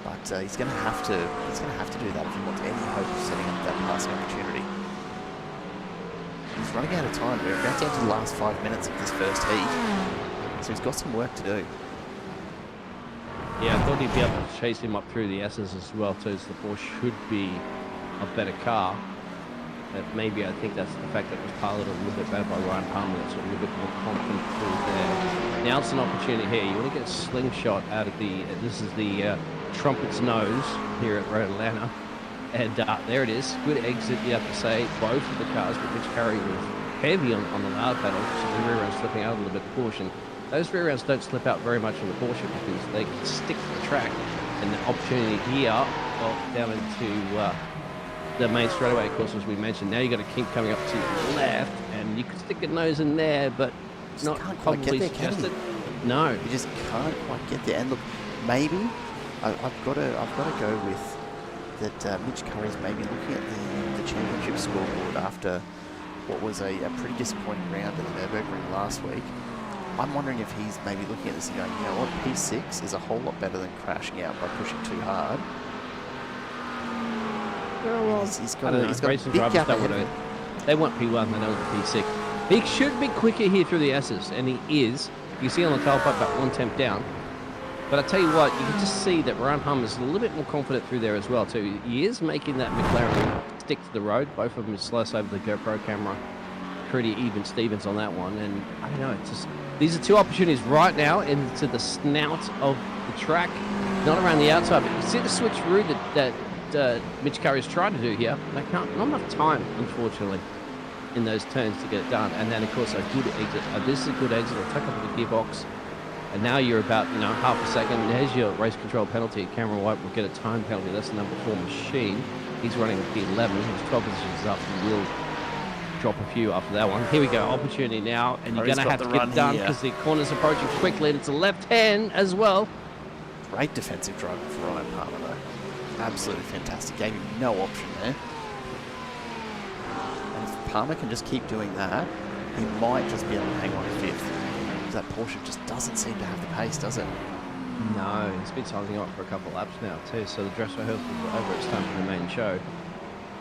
But he's going to have to do that if he wants any hope of setting up that passing opportunity. He's running out of time. We're about down to the last 5 minutes of this first heat, so he's got some work to do. Yeah, I thought he'd be able to chase him up through the S's as well too, so the Porsche should be a better car. But maybe I think that's the fact that it was piloted a little bit better by Ryan Palmer, that's a little bit more confident through there. Now it's an opportunity here. You want to get a slingshot out of the, this is the Trumpet's Nose here at Road Atlanta. And there it is. Good exit, you have to say. Both of the cars, but Mitch Curry was heavy on the loud pedal, so the rear end slipping out a little bit of caution. Those rear ends don't slip out very much on the Porsche because they can stick to the track. And the opportunity here, well, down into the main straightaway, of course, as we mentioned. Now you've got a kink coming up to the left, and you could stick a nose in there, but Just not can't quite probably get there, suggested. No. You just can't quite get there. And look, maybe I've got to go with that. Mitch Curry's maybe looking at the championship scoreboard after what was a pretty disappointing round at the Nürburgring last week. I'm wondering if he's maybe looking at this and going, you know what, P6 is a whole lot better than crashing out by pushing too hard. Well, he's got a racing big drivers gap don't ahead want of him. to. They want P1, they know the P6. He should be quicker here through the S's, and he is. You see on the tailpipe about 1 temp down. But I tell you what, you can just see that Ryan Palmer is a little bit more confident through there as well too. He is making that McLaren stick to the road. Both of them slice over the GoPro camera. Pretty even Stevens on that one, and I don't know. It's just these are two opportunities right now into the snout of the track, not around the outside. But you see the switcheroo that Mitch Curry's trying to do here. They can't. Not enough time, unfortunately, in those turns to get it done. And then of course a good exit. This is a good exit. I'll tuck up the gearbox. And now you're about, half a second. There's your race control penalty. Cameron White will get a time penalty. That's the number 4 machine. He's running P11. He's 12 positions up and will drop a few after that one. Here we go. Opportunity now. And you're going to have to get it done because the corner's approaching quickly. And it's a left hand as well. Great defensive driver for Ryan Palmer, though. Absolutely fantastic. Gave him no option there. And if Palmer can just keep doing that, he might just be able to hang on to 5th. That Porsche just doesn't seem to have the pace, does it? No, it's been sizing up for a couple of laps now too, so the dress rehearsal is over. It's time for the main show.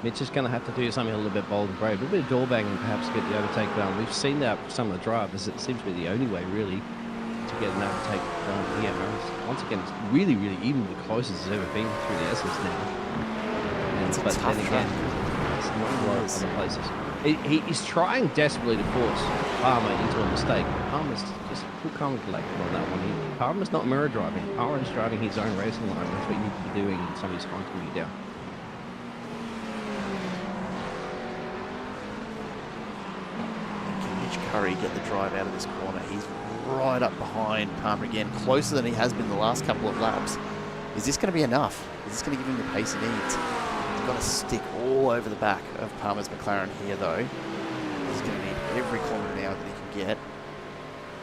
Mitch is going to have to do something a little bit bold and brave, a little bit of door banging, perhaps get the overtake done. We've seen that for some of the drivers. It seems to be the only way, really, to get an overtake done here. Once again, it's really, really even the closest it's ever been through the S's now. It's a but tough then again, it's not a lot of other places. He's trying desperately to force Palmer into a mistake. Palmer's just cool, calm and collected on that one. Palmer's not mirror driving. Palmer is driving his own racing line. That's what you need to be doing, and somebody's hunting you down. Can Mitch Curry get the drive out of this corner? He's right up behind Palmer again, closer than he has been the last couple of laps. Is this going to be enough? Is this going to give him the pace he needs? Got to stick all over the back of Palmer's McLaren here, though. He's going to need every kilometre an hour that he can get.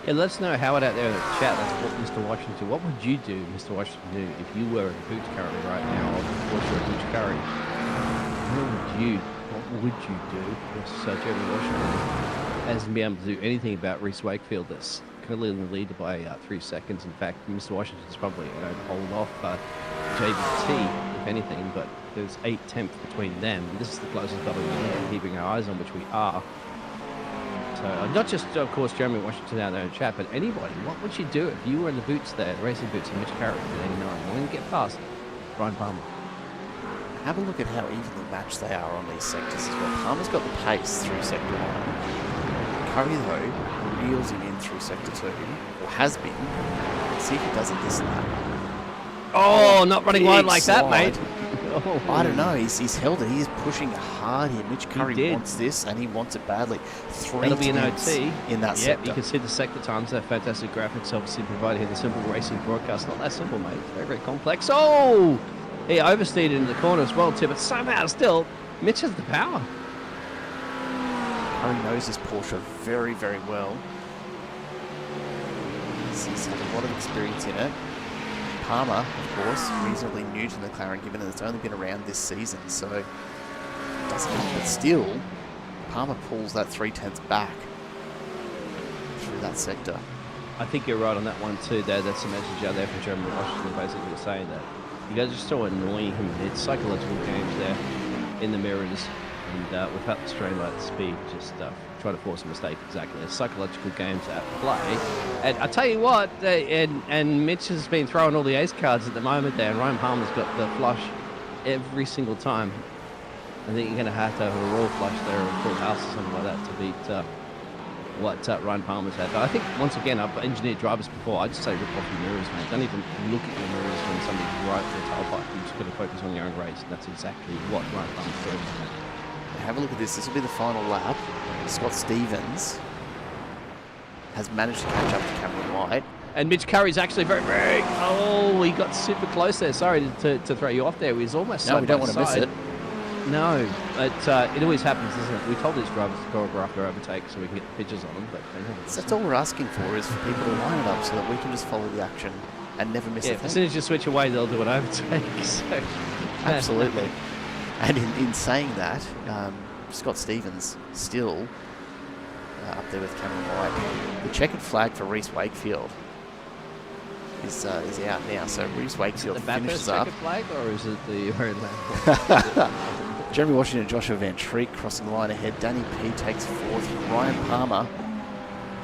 Yeah, let us know how it out there in the chat. That's what Mr. Washington. What would you do, Mr. Washington, do if you were in Boots currently right now, or of course you're in Boots Curry? What would you do? Yes, Jeremy Washington hasn't been able to do anything about Reese Wakefield. That's currently in the lead by 3 seconds. In fact, Mr. Washington's probably going to hold off JVT, if anything, but there's 8 tenths between them. This is the closest battle we're keeping our eyes on, which we are, to So not just, of course, Jeremy Washington out there in chat, but anybody. What would you do if you were in the boots there, the racing boots, and Mitch Carrick at 89? We're going to get past Ryan Palmer. Have a look at how evenly matched they are on these sectors as well. Palmer's got the pace through sector 1. Curry, though, reels him in through sector 2, or has been. Let's see if he does it this lap. Oh, not running wide like that, mate. I don't know. He's held it. He's pushing hard here. Mitch Curry wants this, and he wants it badly. That'll be an OT in that sector. You can see the sector times. They're fantastic graphics, obviously provided here. The simple racing broadcast. Not that simple, mate. Very, very complex. Oh, he oversteered into the corner as well, too. But somehow, still, Mitch has the power. Curry knows his Porsche very, very well. He's had a lot of experience in it. Palmer, of course, reasonably new to the McLaren, given that it's only been around this season, so it doesn't help. But still, Palmer pulls that 3/10 back through that sector. I think you're right on that one too. That's a message out there from Jeremy Washington, basically saying that you guys are so annoying him. It's psychological games there in the mirrors, and we've had the streamline speed just try to force a mistake. Exactly, it's psychological games at play. And I tell you what, and Mitch has been throwing all the ace cards at the moment there, and Ryan Palmer's got the flush every single time. I think you're going to have to have a raw flush there or a full house or something like that to beat what Ryan Palmer's had. But I think, once again, I've engineered drivers before. I just say rip off your mirrors, mate. Don't even look at your mirrors when somebody's right for the tailpipe. You're just going to focus on your own race, and that's exactly what Ryan Palmer's doing. Have a look at this. This will be the final lap. Scott Stevens has managed to catch up to Cameron White. And Mitch Curry's actually very, very... Oh, he got super close there. Sorry to throw you off there. He was almost No, we don't want to miss it. No, but it always happens, doesn't it? We told these drivers to choreograph their overtake so we can get the pictures on them, but they never listen. That's all we're asking for, is for people to line it up so that we can just follow the action and never miss a thing. As soon as you switch away, they'll do an overtake. So. Absolutely. And in saying that, Scott Stevens still up there with Cameron White. The checkered flag for Reese Wakefield is out now. So Reese Wakefield finishes up. Is it the flag or is it the very last? Jeremy Washington and Joshua Van Treek crossing the line ahead. Danny P takes fourth. Ryan Palmer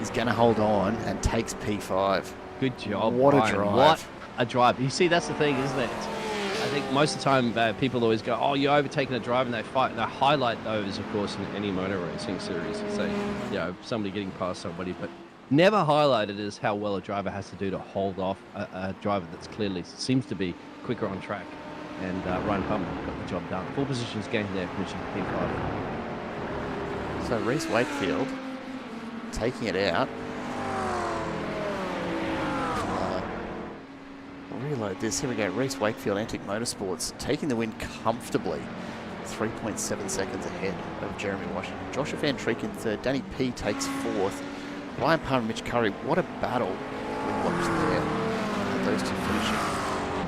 is going to hold on and takes P5. Good job, What Ryan. a drive. What a drive. You see, that's the thing, isn't it? I think most of the time people always go, oh, you're overtaking a drive, and they highlight those, of course, in any motor racing series. And say, somebody getting past somebody, but never highlighted is how well a driver has to do to hold off a driver that's clearly seems to be quicker on track. And Ryan Palmer got the job done. Full positions gained there, finishing P5. So Reese Wakefield taking it out. Reload this. Here we go. Reese Wakefield, Antic Motorsports, taking the win comfortably. 3.7 seconds ahead of Jeremy Washington. Joshua Van Treek in third. Danny P takes fourth. Ryan Palmer and Mitch Curry. What a battle we watched there. Those two finishing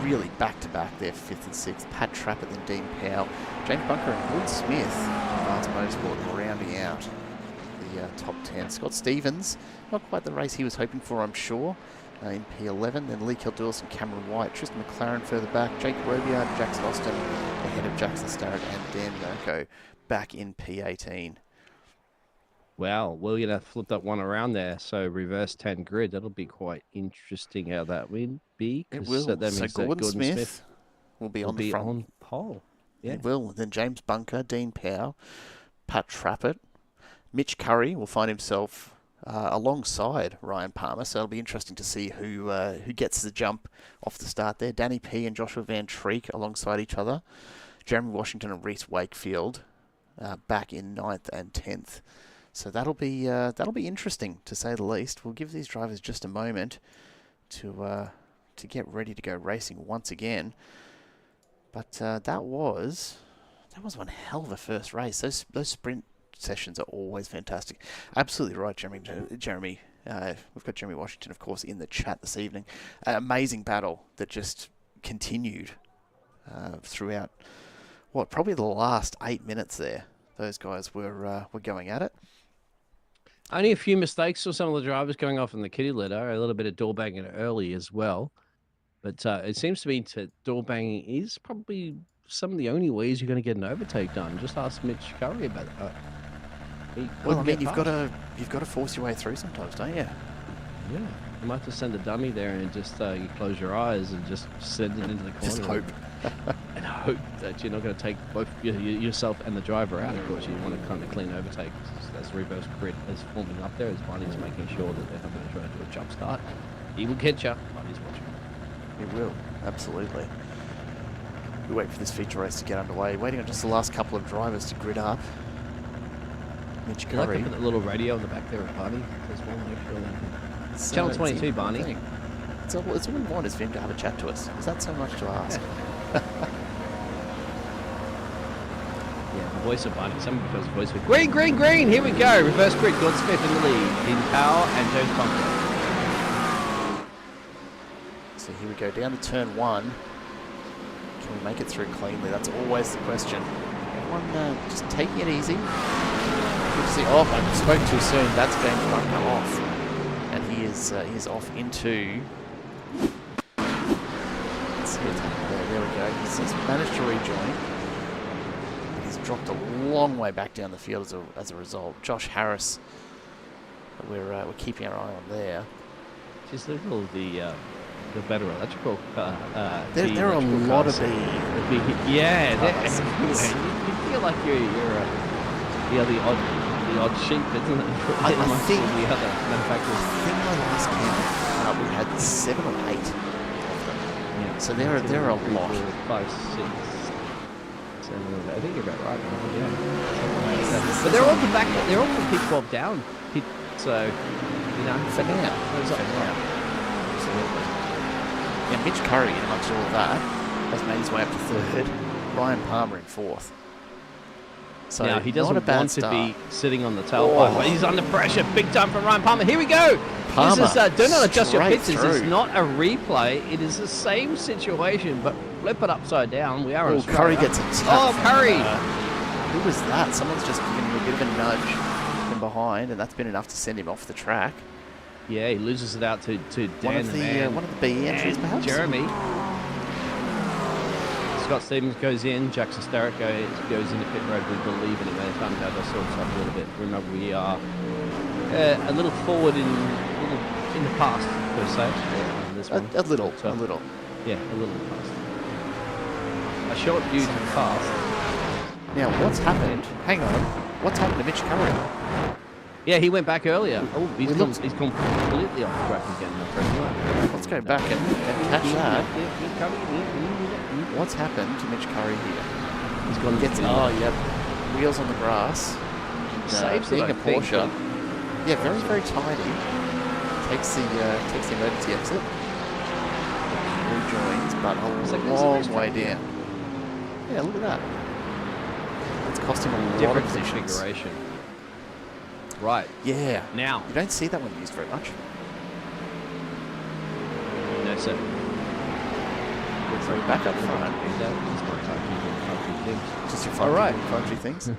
really back-to-back there, fifth and sixth. Pat Trappett and Dean Powell. James Bunker and Wood Smith, Advanced Motorsport, rounding out the top 10. Scott Stevens, not quite the race he was hoping for, I'm sure. In P11, then Lee Kildillis and Cameron White, Tristan McLaren further back, Jake Robiard and Jackson Austin ahead of Jackson Starrett and Dan Mirko back in P18. Wow, we're going to flip that one around there. So reverse 10 grid, that'll be quite interesting how that would be. It will. That means so Gordon Smith will be on the front. On pole. Yeah. It will. Then James Bunker, Dean Powell, Pat Trappett, Mitch Curry will find himself alongside Ryan Palmer, so it'll be interesting to see who gets the jump off the start there. Danny P and Joshua Van Treek alongside each other. Jeremy Washington and Reese Wakefield back in 9th and 10th. So that'll be interesting, to say the least. We'll give these drivers just a moment to get ready to go racing once again. But that was one hell of a first race. Those sprint sessions are always fantastic. Absolutely right, Jeremy. We've got Jeremy Washington, of course, in the chat this evening. An amazing battle that just continued throughout, probably the last 8 minutes there. Those guys were going at it. Only a few mistakes for some of the drivers going off in the kitty litter. A little bit of door banging early as well. But it seems to me that door banging is probably some of the only ways you're going to get an overtake done. Just ask Mitch Curry about that. Well, I mean, you've got to force your way through sometimes, don't you? Yeah, you might just send a dummy there and just you close your eyes and just send it into the corner. Just hope. And hope that you're not going to take both yourself and the driver out. Of course, you want to kind of clean overtake as the reverse grid is forming up there. As Barney's making sure that they're not going to try to do a jump start. He will get you. Barney's watching. He will, absolutely. We wait for this feature race to get underway. Waiting on just the last couple of drivers to grid up. Mitch I like Curry. to put that little radio in the back there of Barney as well. Make sure that Channel 22, Barney. It's all we want is for him to have a chat to us. Is that so much to ask? Yeah, the voice of Barney. Someone prefers the voice of green, green, green. Here we go. Reverse grid. God Smith in the lead. In Powell and Jones Pumpkin. So here we go down to turn 1. Can we make it through cleanly? That's always the question. Everyone just taking it easy. Good to see. Oh, I spoke too soon. That's Ben Buckner off. And he is off into... Let's see what's happened there. There we go. He's managed to rejoin. But he's dropped a long way back down the field as a result. Josh Harris, we're keeping our eye on there. Just a little the better electrical. There are a lot of yeah, you feel like you're the odd sheep, isn't it? I think the other manufacturers. I think my last count we had 7 or 8 of them. Yeah. So there are a lot. 5, 6, 7. I think you're about right. Yeah. But they're all from back. They're all from P12 down. So you know. For now. Absolutely. Yeah, Mitch Curry, in amongst all of that, has made his way up to 3rd. Ryan Palmer in 4th. So now, he doesn't want to be sitting on the tailpipe, but he's under pressure. Big time from Ryan Palmer. Here we go. Palmer, this is, do not adjust your pictures. Through. It's not a replay. It is the same situation, but flip it upside down. We are on Curry gets a tap. Oh, Curry. Who was that? Someone's just given him a bit of a nudge from behind, and that's been enough to send him off the track. Yeah, he loses it out to Dan one of the BE entries, perhaps? Jeremy. Scott Stevens goes in. Jackson Starrett goes into pit road. We believe in it. By the time I saw this up a little bit. Remember, we are a little forward in the past, per se. This one. A little. Yeah, a little past. A short view to the past. Now, what's happened? Hang on. What's happened to Mitch Curry? Yeah, he went back earlier. Oh, he's completely off track again. Let's go back and catch that. What's happened to Mitch Curry here? He's gone. Yep. Wheels on the grass. Saves being it, a Porsche. Yeah, very, very tidy. Takes the emergency exit. Rejoins, but a long way down. Yeah, look at that. It's cost him a lot of positions. Configuration. Right. Yeah. Now. You don't see that one used very much. No, sir. So back up front. Just your country things.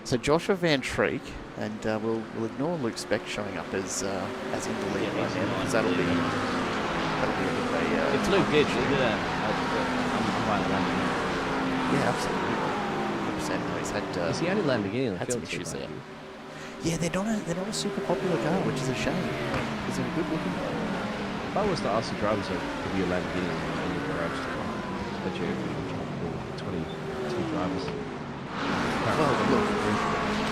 So Joshua Van Treek, and we'll ignore Luke Speck showing up as in the lead right now, because that'll be a bit of a... If Luke did, look at that. Yeah, absolutely. 100%. He's had... It's the only Lamborghini had some issues there. Yeah, they're not a super popular car, which is a shame. Because they're a good looking car. If I was to ask the drivers to give you a Lamborghini in your garage tomorrow, but you 22 drivers. Well, look,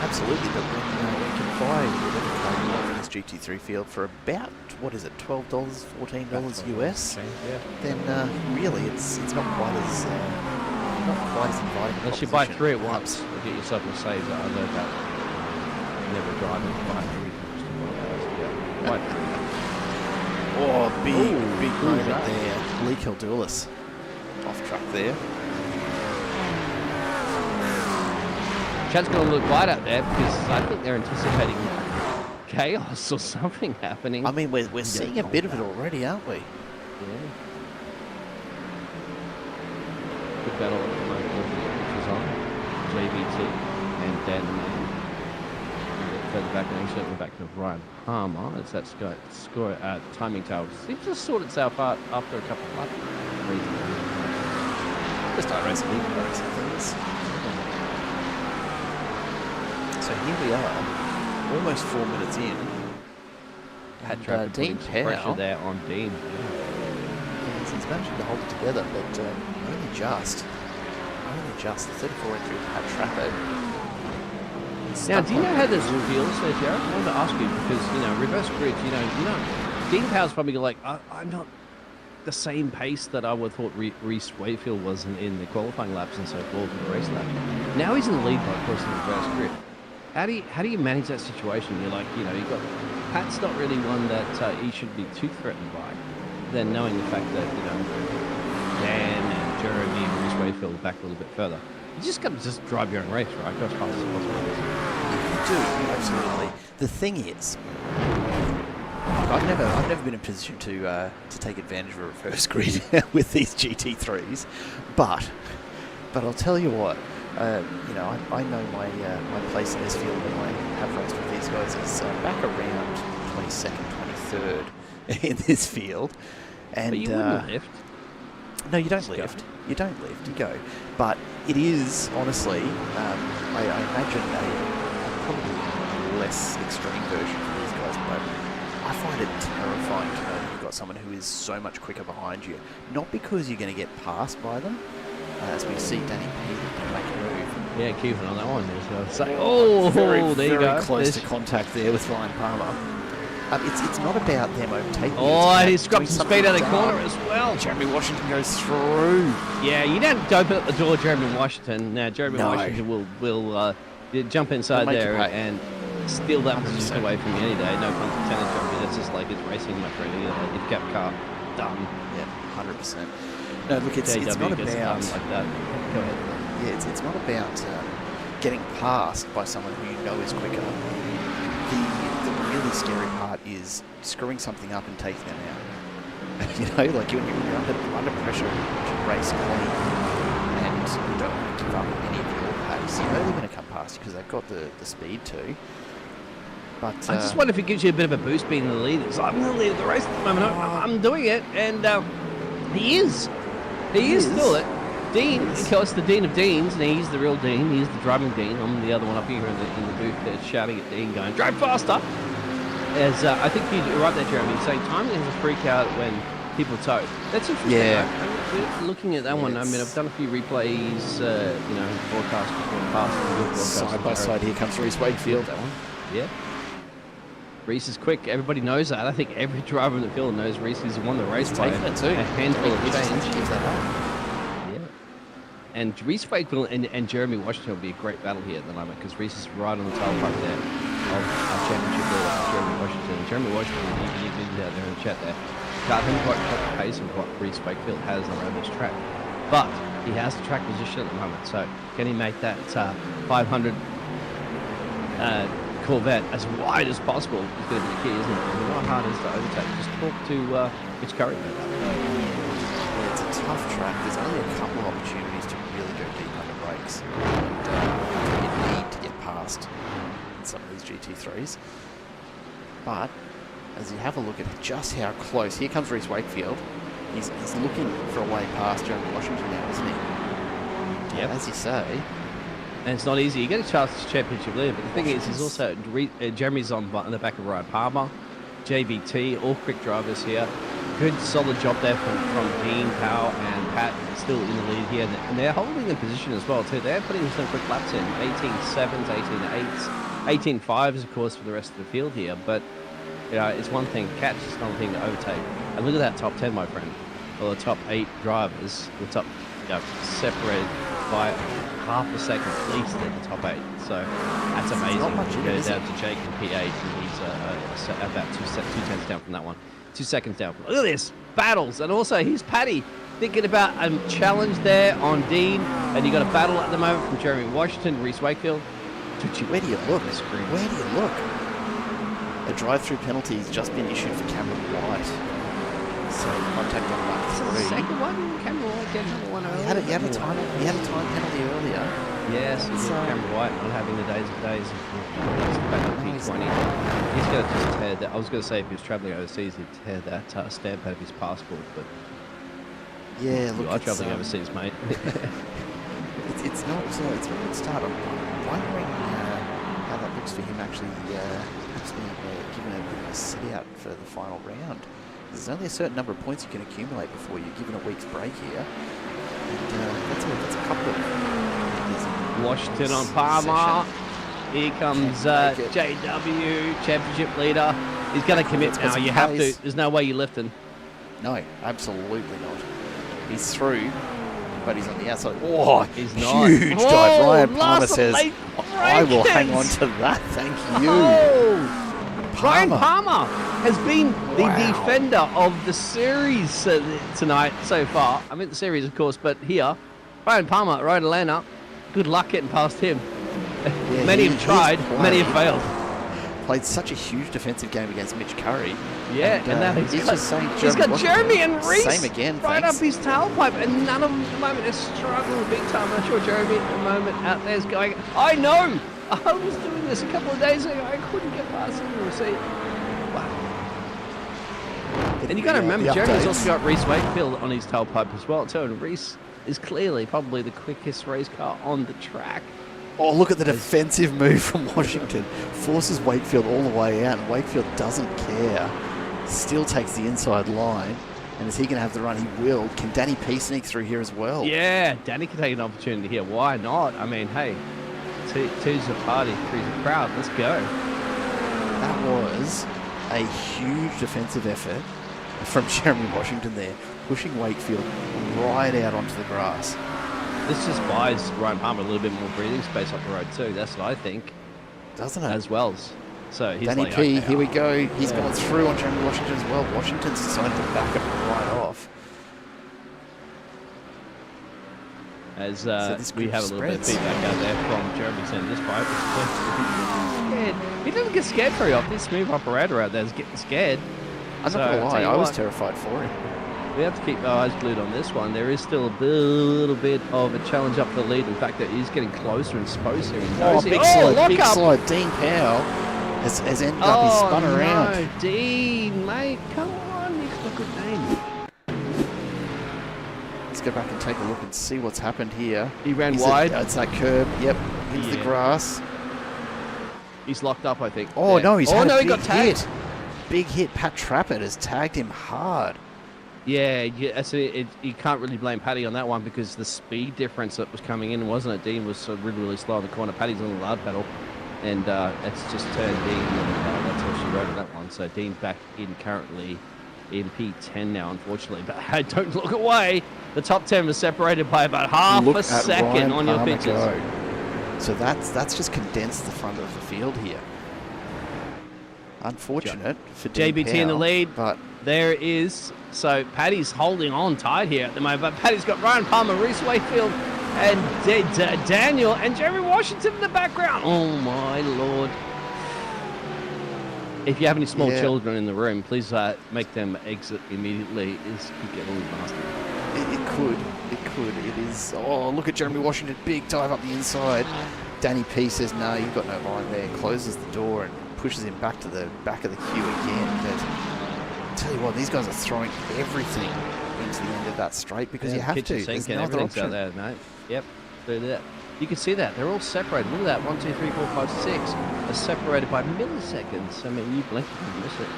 absolutely, but when you can buy whatever car you want in this GT3 field for about, what is it, $12, $14 US, then really it's not quite as inviting. Unless you buy 3 at once, you get yourself a Mercedes. I know that. Never driving by. Oh, big moment there. Lee Kildulis off track there. Chad's going to look quiet out there because I think they're anticipating chaos or something happening. I mean, we're seeing a bit of it already, aren't we? Yeah. Good battle at the moment, which is on. JVT and Dan the Man. Further back, and actually back to Ryan Palmer. It's that score timing tower. Seems to sort itself out after a couple of laps. Just iRacing things. So here we are, almost 4 minutes in. Had And, Dean pressure Powell, there on Dean. he's managing to hold it together, but only just. The 34 entry of Pat Trappert. Now, do you know how this feels, Jared? I wanted to ask you because, reverse grid, Dean Powell's probably like, I'm not the same pace that I would have thought Reese Wakefield was in the qualifying laps and so forth in the race lap. Now he's in the lead by crossing the reverse grid. How do you manage that situation? You're like, you've got Pat's not really one that he should be too threatened by. Then knowing the fact that, Dan and Jeremy and Reese Wakefield are back a little bit further. You just got to drive your own race, right? Go as fast as possible. You do, absolutely. The thing is, I've never been in a position to take advantage of a reverse grid with these GT3s, but I'll tell you what, I know my place in this field when I have raced with these guys is back around 22nd, 23rd in this field, and but you wouldn't lift. No, you don't lift. You don't lift. You go, but it is honestly, I imagine a probably less extreme version for these guys, but I find it terrifying to know that you've got someone who is so much quicker behind you. Not because you're going to get passed by them, as we see Danny Peter make a move. Yeah, keep an eye on that one. There you go. Very close to contact there with Ryan Palmer. It's not about them overtaking. And he's got some speed out of the corner as well. Jeremy Washington goes through. Yeah, you don't open up the door, Jeremy Washington. Now, Jeremy Washington will jump inside there and steal that position away from you any day. No pun intended, Jeremy. That's just like it's racing, my friend. You've kept car done. Yeah, 100%. No, look, it's not about like that. Go ahead. Yeah, it's not about getting passed by someone who you know is quicker. The really scary part is screwing something up and taking them out. Like when you're under pressure to race clean and you don't want to give up any of your pace. You know they're going to come past you because they've got the speed too. But I just wonder if it gives you a bit of a boost being in the lead. It's like, I'm in the lead of the race at the moment. I'm doing it, and he is. He is still it. Dean, of course, the Dean of Deans, and he's the real Dean. He's the driving Dean. I'm the other one up here in the booth there shouting at Dean, going, drive faster! As I think you're right there, Jeremy, saying timing is a freak out when people tow. That's interesting. Yeah. Right? Looking at that one, I mean, I've done a few replays, broadcast before the past. Side by side, here comes Reese Wakefield. That one. Yeah. Reese is quick. Everybody knows that. I think every driver in the field knows Reese is won the race by a handful of change. And Reese Wakefield and Jeremy Washington will be a great battle here at the moment because Reese is right on the tail part there of our championship leader, Jeremy Washington. Jeremy Washington, you can out there in the chat there, haven't quite got the pace of what Reese Wakefield has around this track. But he has the track position at the moment, so can he make that 500 Corvette as wide as possible is going to be the key, isn't it? And how hard is to overtake? Just talk to Mitch Curry about that. Yeah, it's a tough track. There's only a couple of opportunities to really go deep on the brakes. And you need to get past some of these GT3s. But as you have a look at just how close, here comes Reese Wakefield. He's looking for a way past Jeremy Washington now, isn't he? Yeah, as you say. And it's not easy. You get a chance to championship leader, but the thing is, he's also Jeremy's on the back of Ryan Palmer, JBT, all quick drivers here. Good solid job there from Dean, Powell, and Pat still in the lead here, and they're holding the position as well too. They're putting some quick laps in, 18.7s, 18.8s, 18.5s, of course, for the rest of the field here. But it's one thing, catch is another thing to overtake. And look at that top 10, my friend. Well, the top 8 drivers, the top separated by half a second at least in the top 8. So that's amazing. He goes out to Jake in P8, and he's about 2 tenths down from that one. 2 seconds down. Look at this, battles. And also here's Paddy thinking about a challenge there on Dean, and you got a battle at the moment from Jeremy Washington, Reese Wakefield. Where do you look? Where do you look? A drive-through penalty has just been issued for Cameron White. So contact on lap 3. Second one, Cameron White get another one earlier. He had a time penalty earlier. Yes, Cameron White not having the days of days. Back on P20. He's going to just tear that. I was going to say if he was travelling overseas, he'd tear that stamp out of his passport. But yeah, look, you are travelling overseas, mate. it's not a good start. I'm wondering how looks for him actually perhaps being given a bit of a sit out for the final round. There's only a certain number of points you can accumulate before you're given a week's break here. And that's a couple of... Washington on Palmer. Here comes JW, championship leader. He's going to commit now. You have to. There's no way you're lifting. No, absolutely not. He's through, but he's on the outside. Oh, he's not. Huge dive. Ryan Palmer says, I will hang on to that. Thank you. Ryan Palmer has been the defender of the series tonight so far. I mean the series, of course, but here, Ryan Palmer, Road Atlanta, good luck getting past him. Yeah, many have tried, many have failed. Played such a huge defensive game against Mitch Curry. Yeah, and now he's got Jeremy and Reese same again, right up his tailpipe, and none of them at the moment are struggling big time. I'm sure Jeremy at the moment out there is going, I know! I was doing this a couple of days ago. I couldn't get past the receipt. Wow. And you got to remember, Jeremy's also got Reese Wakefield on his tailpipe as well, too. And Reese is clearly probably the quickest race car on the track. Oh, look at the defensive move from Washington. Forces Wakefield all the way out, and Wakefield doesn't care. Still takes the inside line. And is he going to have the run? He will. Can Danny P sneak through here as well? Yeah, Danny can take an opportunity here. Why not? I mean, hey, two's a party, three's a crowd. Let's go. That was a huge defensive effort from Jeremy Washington there, pushing Wakefield right out onto the grass. This just buys Ryan Palmer a little bit more breathing space up the road too. That's what I think. Doesn't it? As well. So he's Danny like, P, okay, here we go. He's gone through on Jeremy Washington as well. Washington's decided to back him right off. As we have a little bit of feedback out there from Jeremy's end this fight. He doesn't get scared very often. This smooth operator out there is getting scared. I'm not going to lie, I was terrified for him. We have to keep our eyes glued on this one. There is still a little bit of a challenge up the lead. In fact, that he's getting closer and closer. Big slide. Dean Powell has ended up, he's spun around. No, Dean, mate, come on. You've got a good name. Let's go back and take a look and see what's happened here. He ran wide. It's that curb, yep, into the grass. He's locked up, I think. Oh, no, he's had a big got tagged. hit. Big hit. Pat Trappett has tagged him hard. Yeah, you can't really blame Paddy on that one because the speed difference that was coming in, wasn't it? Dean was really, really slow in the corner. Paddy's on the loud pedal, and it's just turned Dean, and that's how she rode on that one. So Dean's back in currently in P10 now, unfortunately. But hey, don't look away. The top 10 was separated by about half a second on your pictures. So that's just condensed the front of the field here. Unfortunate for JBT in the lead, but there is. So Paddy's holding on tight here at the moment, but Paddy's got Ryan Palmer, Reese Wakefield, and Daniel, and Jeremy Washington in the background. Oh my Lord. If you have any small children in the room, please make them exit immediately. It could get a little nasty. It could. It is. Oh, look at Jeremy Washington, big dive up the inside. Danny P says, no, you've got no line there. Closes the door and pushes him back to the back of the queue again. But I'll tell you what, these guys are throwing everything into the end of that straight because you have to. There's no other option. Out there, mate. Yep. You can see that. They're all separated. Look at that. 1, 2, 3, 4, 5, 6. They're separated by milliseconds. I mean, you blink and miss it.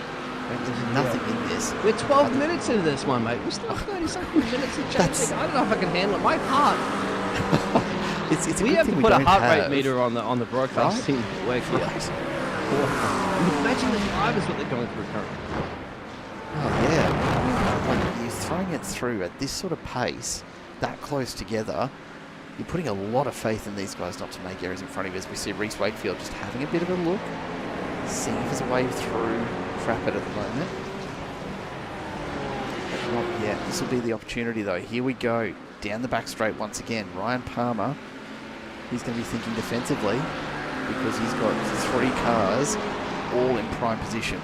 There's nothing in this. We're 12 minutes into this one, mate. We're still 30-something minutes of chasing. I don't know if I can handle it. My heart. We have to put a heart rate meter on the broadcasting work here. Imagine the drivers what they're going through currently. Oh yeah, like you're throwing it through at this sort of pace, that close together. You're putting a lot of faith in these guys not to make errors in front of you. As we see Reese Wakefield just having a bit of a look, seeing if there's a way through Trappett at the moment. But not yet. This will be the opportunity though. Here we go. Down the back straight once again. Ryan Palmer. He's going to be thinking defensively because he's got 3 cars all in prime position.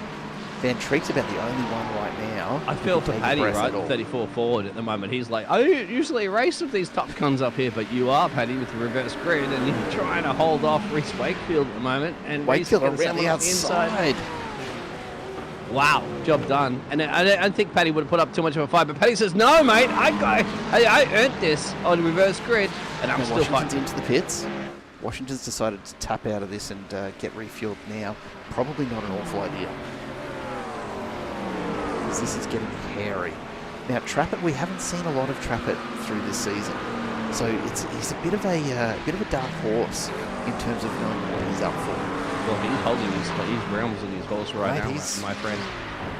Van Treek's about the only one right now. I feel for Paddy, right? 34 forward at the moment. He's like, I don't usually race with these top guns up here, but you are, Paddy, with the reverse grid, and you're trying to hold off Reese Wakefield at the moment. And Wakefield around the outside. Wow, job done. And I think Paddy would have put up too much of a fight, but Paddy says, no, mate, I earned this on reverse grid, and I'm still fighting. Into the pits. Washington's decided to tap out of this and get refueled now. Probably not an awful idea, because this is getting hairy. Now, Trappett, we haven't seen a lot of Trappett through this season, so he's a bit of a dark horse in terms of knowing what he's up for. Well, he's holding his realms in his horse right now, my friend.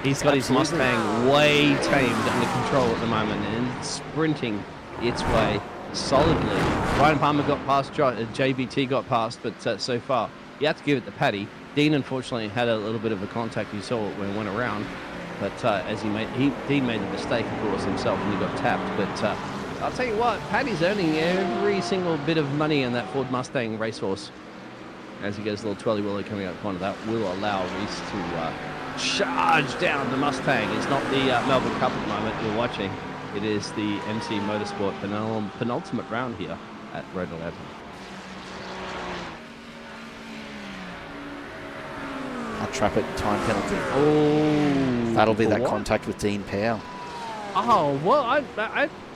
He's got his Absolutely. Mustang way tamed under control at the moment and sprinting its way solidly. Ryan Palmer got past, JBT got past, but so far, you have to give it to Paddy. Dean, unfortunately, had a little bit of a contact. You saw it when it went around. But as Dean made the mistake, of course, himself, and he got tapped. But I'll tell you what, Paddy's earning every single bit of money in that Ford Mustang racehorse. As he gets a little twirly-whirly coming out the corner, that will allow Reese to charge down the Mustang. It's not the Melbourne Cup at the moment you're watching. It is the MC Motorsport penultimate round here at Road Atlanta. A Trappett time penalty. Oh, That'll be that what? contact with Dean Powell. Oh, well,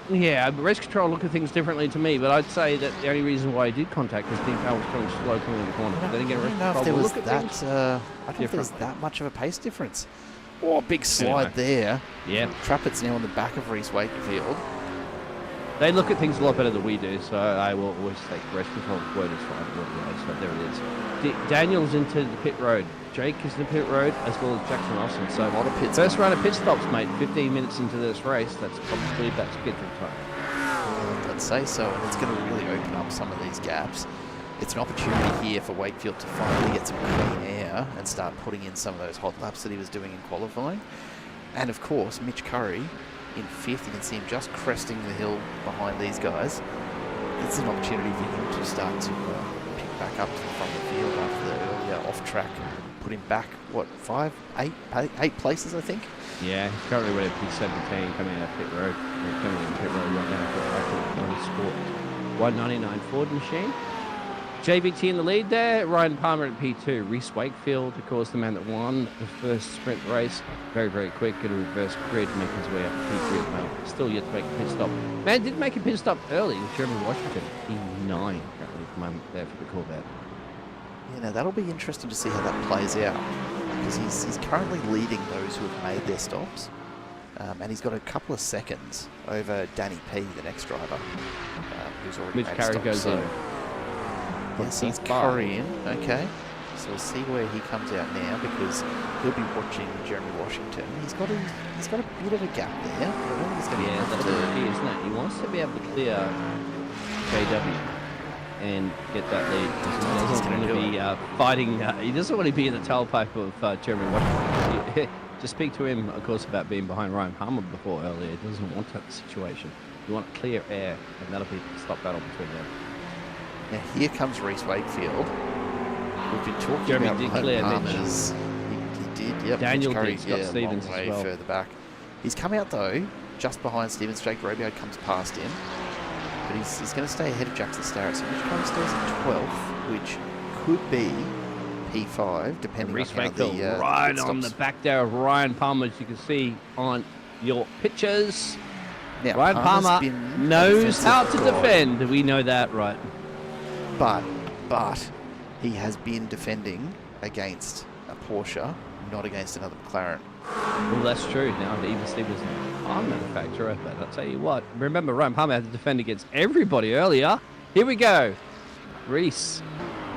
yeah, race control look at things differently to me, but I'd say that the only reason why he did contact was Dean Powell was coming slow coming in the corner. Then again, race control will look at things I don't think there was that much of a pace difference. Oh, big slide there. Yeah. Trappett's now on the back of Reese Wakefield. They look at things a lot better than we do, so I will always take race control word as fine. So there it is. Daniel's into the pit road. Jake is in the pit road, as well as Jackson Austin. So A lot of pit first round of pit stops, mate. 15 minutes into this race, that's probably about scheduled time. I'd say so, and it's going to really open up some of these gaps. It's an opportunity here for Wakefield to finally get some clean air and start putting in some of those hot laps that he was doing in qualifying. And of course, Mitch Curry in fifth. You can see him just cresting the hill behind these guys. It's an opportunity for him to start to pick back up to the front of the field after the earlier off track. Put him back, what, 8 places, I think? Yeah, he's currently ready at P17 coming out of pit road. Coming in pit road right now for Motorsport 199 Ford machine. JBT in the lead there, Ryan Palmer at P2. Reese Wakefield, of course, the man that won the first sprint race. Very, very quick in a reverse grid, making his way up to P3 at the moment. Still yet to make a pit stop. Man did make a pit stop early in Sherman, Washington. P9 currently at the moment there for the Corvette. Yeah, now that'll be interesting to see how that plays out, because he's currently leading those who have made their stops. And he's got a couple of seconds over Danny P, the next driver, who's already made a stop. Goes in. Yes, he's Curry in. Okay. So we'll see where he comes out now, because he'll be watching Jeremy Washington. He's got a bit of a gap there. I don't think he's going to be able that's to. the key, isn't it? He wants to be able to clear JW and get that lead. He doesn't want to be fighting. He doesn't want to be in the tailpipe of Jeremy Washington. Just speak to him, of course, about being behind Ryan Palmer before earlier. He doesn't want that situation. You want clear air, and that'll be the stop battle between them. Now here comes Reese Wakefield. We've been talking Jeremy about did Ryan clear Palmer's. He did. Yep. Daniel Mitch Curry, did. Scott Stevens long way as well. further back. He's come out though, just behind Stevens. Jake Robio comes past him, but he's going to stay ahead of Jackson Starrett. So Mitch Curry stays at 12th, which could be P5, depending Reese on how Wakefield the right pit on the stops. back there of Ryan Palmer, as you can see on your pictures. Now, Ryan Palmer's Palmer been knows a how to defensive god, defend. We know that, right? But he has been defending against a Porsche, not against another McLaren. Well, that's true. Now, even Stevens is a car manufacturer, but I'll tell you what. Remember, Ryan Palmer had to defend against everybody earlier. Here we go. Reese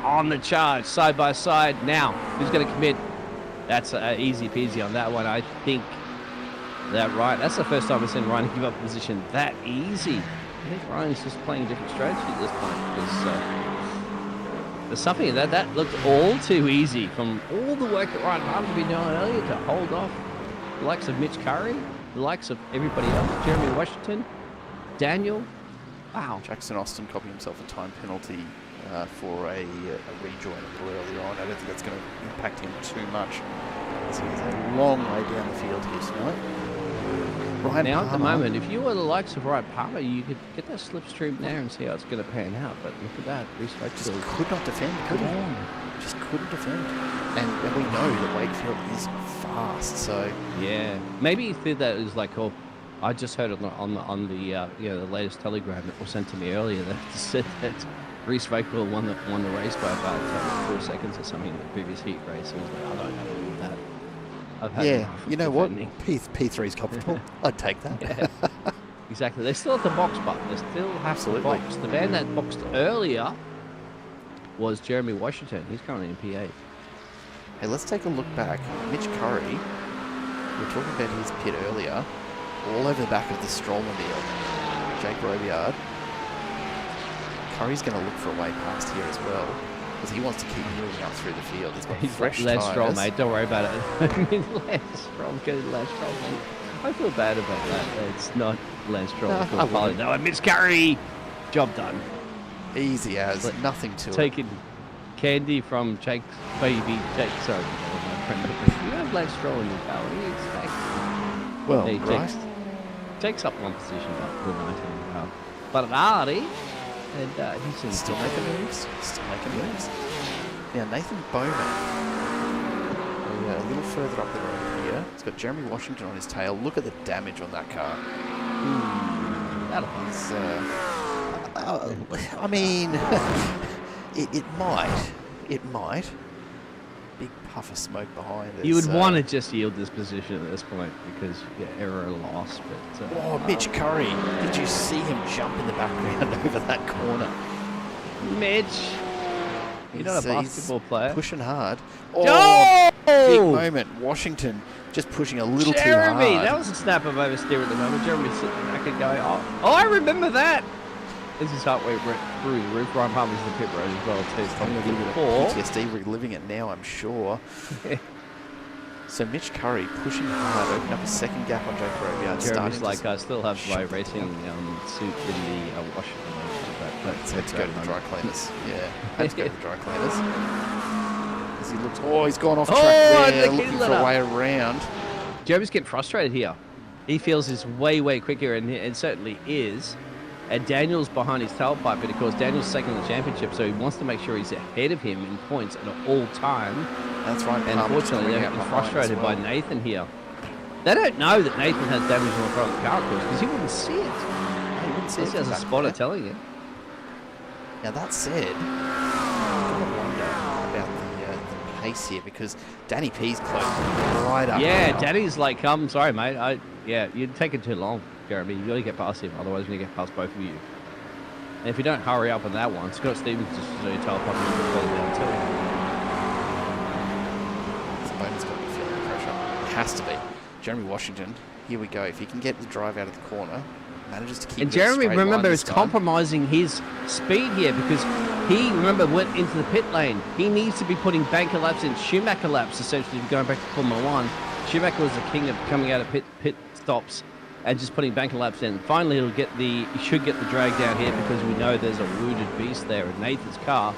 on the charge, side by side. Now, who's going to commit? That's easy peasy on that one. I think that Ryan, that's the first time I've seen Ryan give up position that easy. I think Ryan's just playing a different strategy at this point, because there's something that looked all too easy from all the work that Ryan Palmer's been doing earlier to hold off the likes of Mitch Curry, the likes of everybody else, Jeremy Washington, Daniel. Wow. Jackson Austin copying himself a time penalty for a rejoin a little earlier on. I don't think that's going to impact him too much, as he's a long way down the field here tonight. Ryan Now, Palmer, at the moment, if you were the likes of Ryan Palmer, you could get that slipstream there and see how it's going to pan out. But look at that. Reese just Wakefield. could not defend, could he? Just couldn't defend. And we know that Wakefield is fast, so Yeah. Maybe he did that as like, oh, I just heard it on the the latest telegram that was sent to me earlier that said that Reese Vakel won the race by about 4 seconds or something in the previous heat race. I was like, I don't know that. I've had enough you know of what? defending. P3's comfortable. I'd take that. Yeah, exactly. They still have the box button. They still have the box. The man that boxed earlier was Jeremy Washington. He's currently in P8. Hey, let's take a look back. Mitch Curry, we were talking about his pit earlier, all over the back of the Strollmobile. Jake Robiard. Curry's going to look for a way past here as well, because he wants to keep moving up through the field. He's got fresh Lance tyres. Stroll, mate. Don't worry about it. I mean, Lance Stroll, mate. I feel bad about that. It's not Lance Stroll. No, Mitch Curry. Job done. Easy as, nothing to it. Taking candy from Jake's baby. Sorry, my friend. You have Lance Stroll in your car. What do you expect? Well, he right. Takes up one position, but good 19 in the car. But an Artie, and he's Still making moves. Still making moves. Now, Nathan Bowman. A little further up the road here. He's got Jeremy Washington on his tail. Look at the damage on that car. That'll I mean, it might. It might. Big puff of smoke behind us. You would want to just yield this position at this point because error loss. But Mitch Curry. Did you see him jump in the background over that corner? Mitch. You're not a basketball player. Pushing hard. Oh! Big moment. Washington just pushing a little too hard. Jeremy, that was a snap of oversteer at the moment. Jeremy's sitting back and going, oh, I remember that. This is how we went through the roof. Ryan Palmer's in the pit road as well, too. I'm going to get PTSD reliving it now, I'm sure. So Mitch Curry pushing hard, opening up a second gap on Jake Robiard. Jeremy's like, I still have my racing suit in the Washington. Let's go to the dry cleaners. Yeah, let's go to the dry cleaners. As he looks, he's gone off track there, looking for a way around. Jeremy's getting frustrated here. He feels it's way, way quicker, and it certainly is. And Daniel's behind his tailpipe, but of course Daniel's second in the championship, so he wants to make sure he's ahead of him in points at all time. That's right. And unfortunately, they're frustrated by Nathan here. They don't know that Nathan has damage on the front of the car, of course, because he wouldn't see it. He wouldn't see it. He has a spotter telling you. Now that said, I've got to wonder about the pace here, because Danny P's close right up. Yeah, Danny's like, I'm sorry, mate. You're taking too long, Jeremy. You got to get past him, otherwise you're going to get past both of you. And if you don't hurry up on that one, Scott Stevens just teleporting down too. Bowman's got to be feeling the pressure. It has to be. Jeremy Washington, here we go. If he can get the drive out of the corner, manages to keep it. And Jeremy, remember, is compromising his speed here because he, remember, went into the pit lane. He needs to be putting banker laps in, Schumacher laps, essentially, going back to Formula 1. Schumacher was the king of coming out of pit stops and just putting banker laps in. Finally, he should get the drag down here because we know there's a wounded beast there in Nathan's car.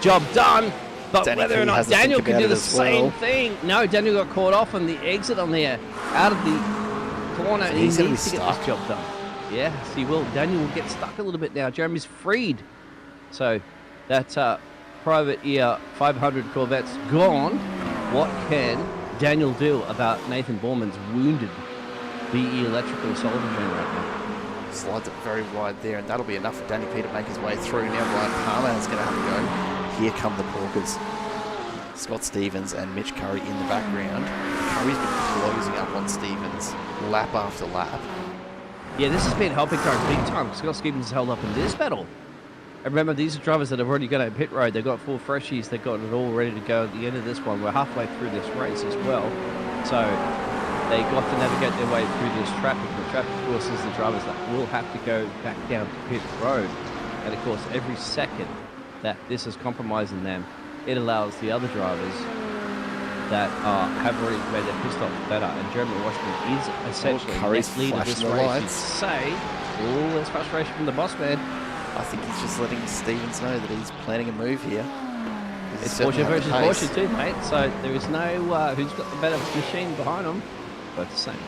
Job done. But Danny whether or not Daniel can do the same thing. No, Daniel got caught off on the exit on there, out of the corner. So he needs to get this job done. Yes, he will. Daniel will get stuck a little bit now. Jeremy's freed. So that private ear 500 Corvette's gone. What can Daniel do about Nathan Borman's wounded BE electrical solder generator? Slides it very wide there, and that'll be enough for Danny P to make his way through. Now Ryan Palmer is going to have to go. Here come the Porkers. Scott Stevens and Mitch Curry in the background. Curry's been closing up on Stevens lap after lap. Yeah, this has been helping Curry big time. Scott Stevens has held up in this battle. And remember, these are drivers that have already got a pit road. They've got 4 freshies. They've got it all ready to go at the end of this one. We're halfway through this race as well. So they got to navigate their way through this traffic. The traffic, of course, is the drivers that will have to go back down to pit road. And, of course, every second that this is compromising them, it allows the other drivers that have already made their pit stops better. And Jeremy Washington is essentially the lead of this race. You'd say, there's frustration from the boss man. I think he's just letting Stevens know that he's planning a move here. It's Porsche versus Porsche too, mate. So there is no who's got the better machine behind them. Both the same.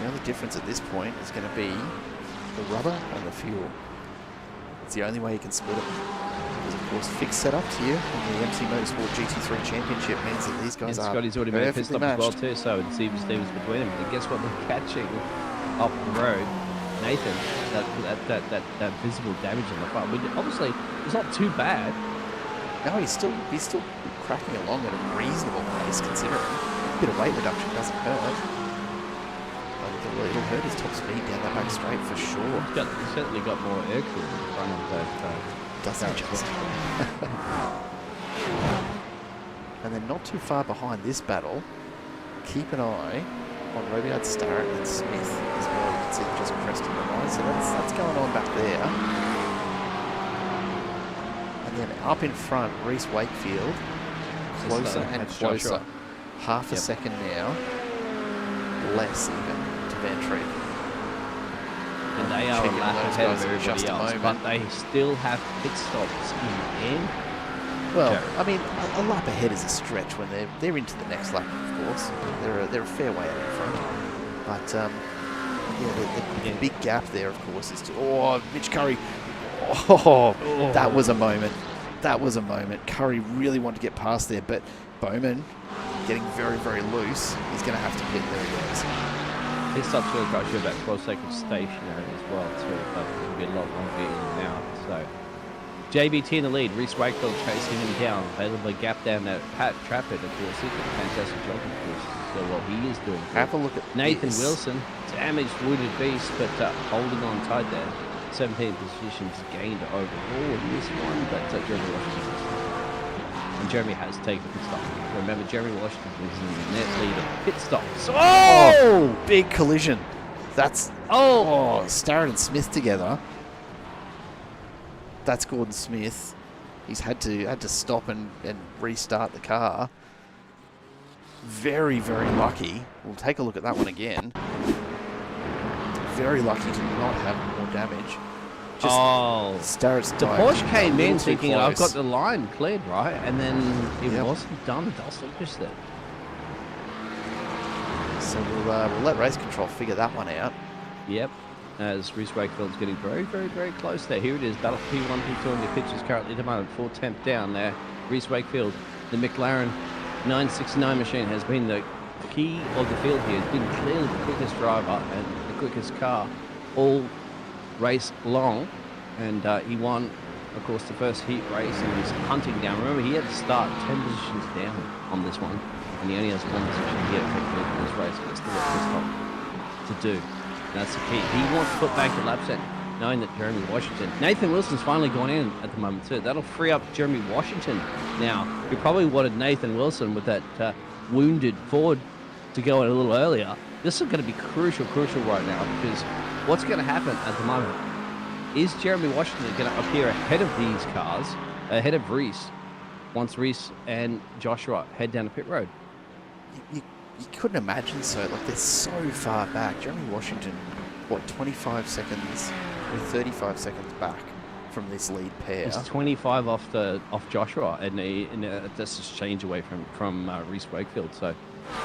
The only difference at this point is going to be the rubber and the fuel. It's the only way you can split it. Because of course, fixed setup here in the MC Motorsport GT3 Championship means that these guys are Scotty's already made a pit stop as well too, so Stevens between them. And guess what? They're catching up the road. Nathan that visible damage on the front. But obviously, it's not too bad. No, he's still cracking along at a reasonable pace considering. A bit of weight reduction doesn't hurt. But it'll hurt his top speed down that back straight for sure. He's certainly got more air crew in front of that. Doesn't just. And then not too far behind this battle, keep an eye on Robiard, Starrett and Smith as well. You can see them just cresting the line. So that's going on back there. And then up in front, Reese Wakefield, closer and closer. Joshua. Half a second now, less even to Van Treek. And they are a Checking lap those ahead of guys in everybody just a else, moment. but they still have pit stops in the end. Well, Jared. I mean, a lap ahead is a stretch when they're into the next lap, of course. They're a fair way out in front. But yeah, the big gap there, of course, is Mitch Curry. Oh, that was a moment. That was a moment. Curry really wanted to get past there, but Bowman getting very, very loose. He's going to have to pit. There he goes. Pit stop's going to cost you about 12 seconds stationary as well, too. But it'll be a lot longer in and out. So JBT in the lead. Reese Wakefield chasing him down. Available gap down there. Pat Trappett, of course, he's got a fantastic job, of course. So what he is doing. Have a look at Nathan this. Wilson, damaged wounded beast, but holding on tight there. 17 positions gained overall in this one, but Jeremy Washington. And Jeremy has taken the pit stop. Remember, Jeremy Washington is in the net lead of pit stops. Oh, big collision. That's Starrett and Smith together. That's Gordon Smith. He's had to stop and restart the car. Very, very lucky. We'll take a look at that one again. Very lucky to not have more damage. Starrett's the Porsche came in thinking, I've got close. the line cleared, right? And then it wasn't done. Dustin just there. So we'll let race control figure that one out. Yep. As Reese Wakefield's getting very, very, very close there. Here it is. Battle P1, P2 on the pitches currently at the moment. Full temp down there. Reese Wakefield, the McLaren 969 machine, has been the key of the field here. Has been clearly the quickest driver and the quickest car all race long. And he won, of course, the first heat race and he's hunting down. Remember, he had to start 10 positions down on this one. And he only has one position here effectively in this race. But still a pit stop to do. That's the key. He wants to put back the lap set, knowing that Jeremy Washington. Nathan Wilson's finally gone in at the moment too. That'll free up Jeremy Washington. Now, he probably wanted Nathan Wilson with that wounded Ford to go in a little earlier. This is going to be crucial right now because what's going to happen at the moment is Jeremy Washington going to appear ahead of these cars, ahead of Reese, once Reese and Joshua head down the pit road. You couldn't imagine so. Like, they're so far back. Jeremy Washington, 25 seconds or 35 seconds back from this lead pair. He's 25 off Joshua, and that's just change away from Reese Wakefield. So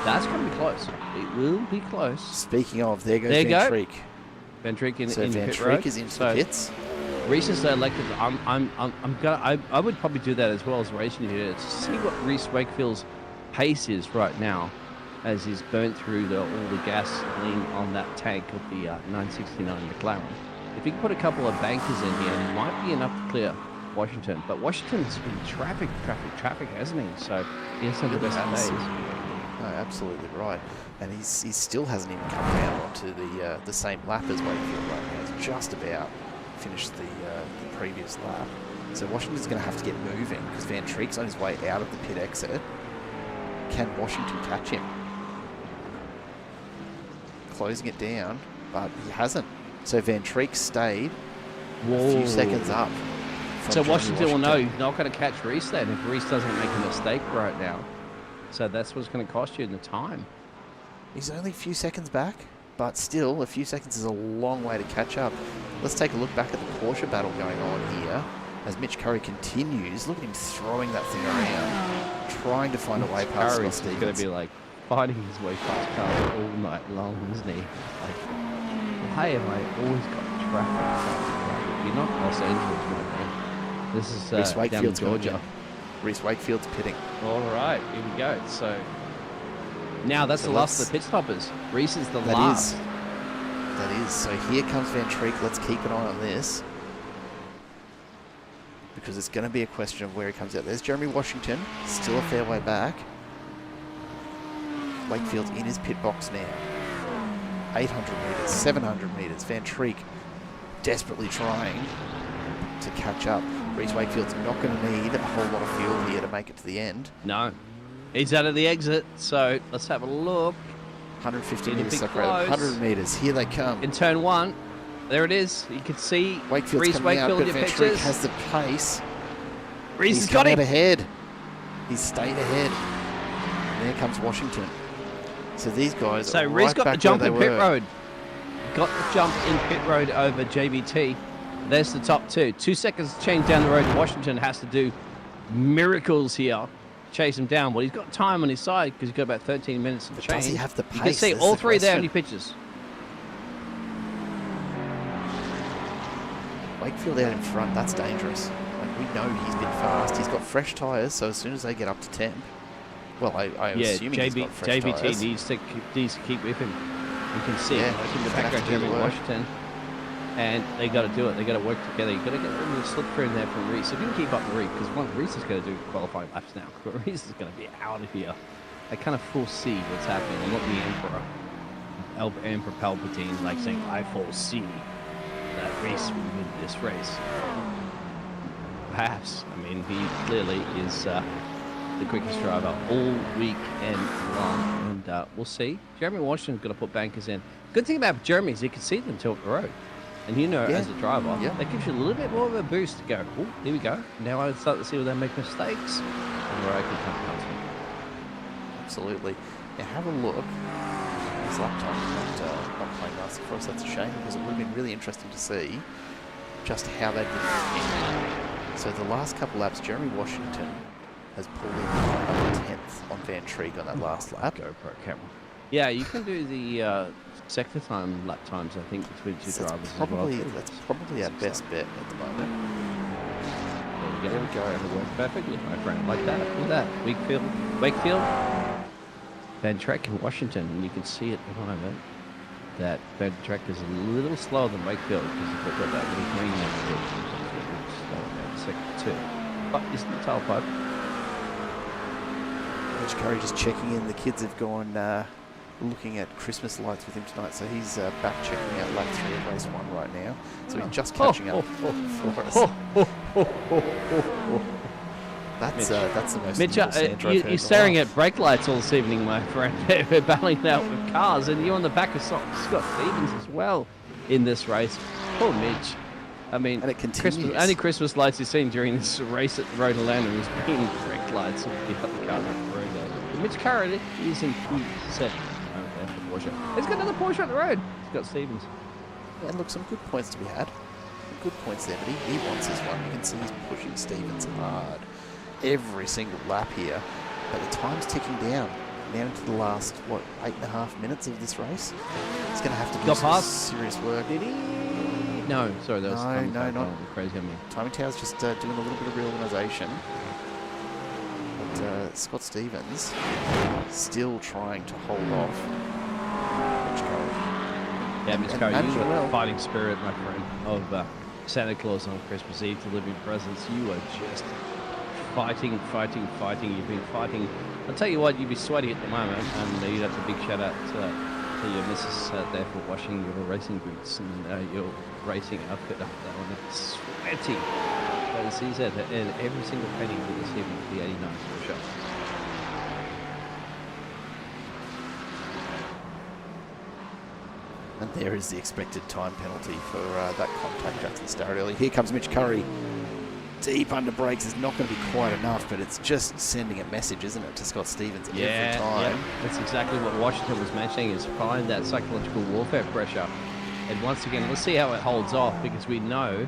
that's going to be close. It will be close. Speaking of, there goes Van Treek. Van Treek in Van pit Treek road. is into the pits. Reese is elected. I would probably do that as well as racing here to see what Reese Wakefield's pace is right now, as he's burnt through all the gasoline on that tank of the 969 McLaren. If he can put a couple of bankers in here, it might be enough to clear Washington. But Washington's been traffic, hasn't he? So he has some of the best days. No, absolutely right. And he still hasn't even come down onto the same lap as Wakefield right now. He's just about finished the previous lap. So Washington's going to have to get moving because Van Treek's on his way out of the pit exit. Can Washington catch him? Closing it down, but he hasn't. So Van Treek stayed a few seconds up. So Washington will know he's not going to catch Reese then if Reese doesn't make a mistake right now. So that's what's going to cost you in the time. He's only a few seconds back, but still, a few seconds is a long way to catch up. Let's take a look back at the Porsche battle going on here as Mitch Curry continues. Look at him throwing that thing around, trying to find a way past Scott Stevens. He's going to be like fighting his way past cars all night long, isn't he? Like, why have I always got traffic? You're not Los Angeles, my friend. This is Reese Wakefield's down in Georgia. Reese Wakefield's pitting. All right, here we go. So now that's the last of the pit stoppers. Reese is the last. That is. So here comes Van Treek. Let's keep an eye on this, because it's going to be a question of where he comes out. There's Jeremy Washington, still a fair way back. Wakefield's in his pit box now. 800 metres, 700 metres. Van Treek desperately trying to catch up. Reese Wakefield's not going to need a whole lot of fuel here to make it to the end. No. He's out of the exit, so let's have a look. 150 metres separated, 100 metres. Here they come. In turn 1, there it is. You can see Wakefield's Reese Wakefield in your Van Treek pictures. has the pace. Reese He's has got come it. out ahead. He's stayed ahead. And there comes Washington. So these guys So are Reese right got the back jump where in they pit were. road. Got the jump in pit road over JBT. There's the top 2. 2 seconds to change down the road. Washington has to do miracles here. Chase him down. Well, he's got time on his side because he's got about 13 minutes to But change. does he have the pace? You can see That's all the 3 there in question. your pictures. Wakefield out in front, that's dangerous. Like, we know he's been fast. He's got fresh tyres, so as soon as they get up to temp, well, I'm assuming he's got fresh JBT tyres. needs to keep with him. You can see Yeah, it in the he's gonna have background, to do the Jeremy work. Washington. And they got to do it. They got to work together. You got to get a little slip through in there from Reese. If you can keep up the Reese, because Reese is going to do qualifying laps now. Reese is going to be out of here. I kind of foresee what's happening. I'm not the Emperor Palpatine, like saying, I foresee that Reese will win this race. Perhaps. I mean, he clearly is the quickest driver all weekend long. And we'll see. Jeremy Washington's got to put bankers in. Good thing about Jeremy is you can see them tilt the road. And you know, Yeah. as a driver, Yeah. that gives you a little bit more of a boost to go, oh, here we go. Now I start to see where they make mistakes and where I can come past them. Absolutely. Now have a look. His lap time not playing nicely for us. That's a shame, because it would have been really interesting to see just how they did. So the last couple laps, Jeremy Washington has pulled in a 10th on Van Treek on that last lap. GoPro camera. Yeah, you can do the sector time lap times, I think, between two So drivers probably, as well. that's probably our best bet at the moment. There we go. It'll work perfectly, my friend. Like that. Look at that. Wakefield, Van Treek and Washington. And you can see it behind it that Van Treek is a little slower than Wakefield because you've got that little green there. Sector 2. But isn't the tailpipe? Rich Curry just checking in. The kids have gone looking at Christmas lights with him tonight, so he's back checking out lap 3 of race 1 right now. So he's just catching up for us. That's the most Mitch, evil Sandro I've heard in you're a staring while. at brake lights all this evening, my friend. We're battling it out with cars, and you're on the back of Scott Stevens as well in this race. Poor Mitch. I mean, And it continues. only Christmas lights you've seen during this race at Rhode Island has been brake lights of the other car. Mitch Curry is in P7. He's got another Porsche on the road. Scott Stevens. Yeah, and look, some good points to be had. Some good points there, but he wants his one. You can see he's pushing Stevens hard every single lap here. But the time's ticking down. Now into the last, 8.5 minutes of this race. He's going to have to do some serious work. Did he? No, sorry, that was No, not crazy on me. Timing Tower's just doing a little bit of reorganisation. But Scott Stevens still trying to hold off. Yeah, Mitch And Curry, you managing got well. the fighting spirit, my friend, of Santa Claus on Christmas Eve delivering presents. You are just fighting. You've been fighting. I'll tell you what, you'd be sweaty at the moment, and you'd have a big shout out to your missus there for washing your racing boots and your racing outfit up there. And it's sweaty. But he's at every single penny for this evening, the 89 for sure. And there is the expected time penalty for that contact Jackson started early. Here comes Mitch Curry. Deep under brakes is not going to be quite enough, but it's just sending a message, isn't it, to Scott Stevens every time. Yeah, that's exactly what Washington was mentioning, is find that psychological warfare pressure. And once again, let's see how it holds off, because we know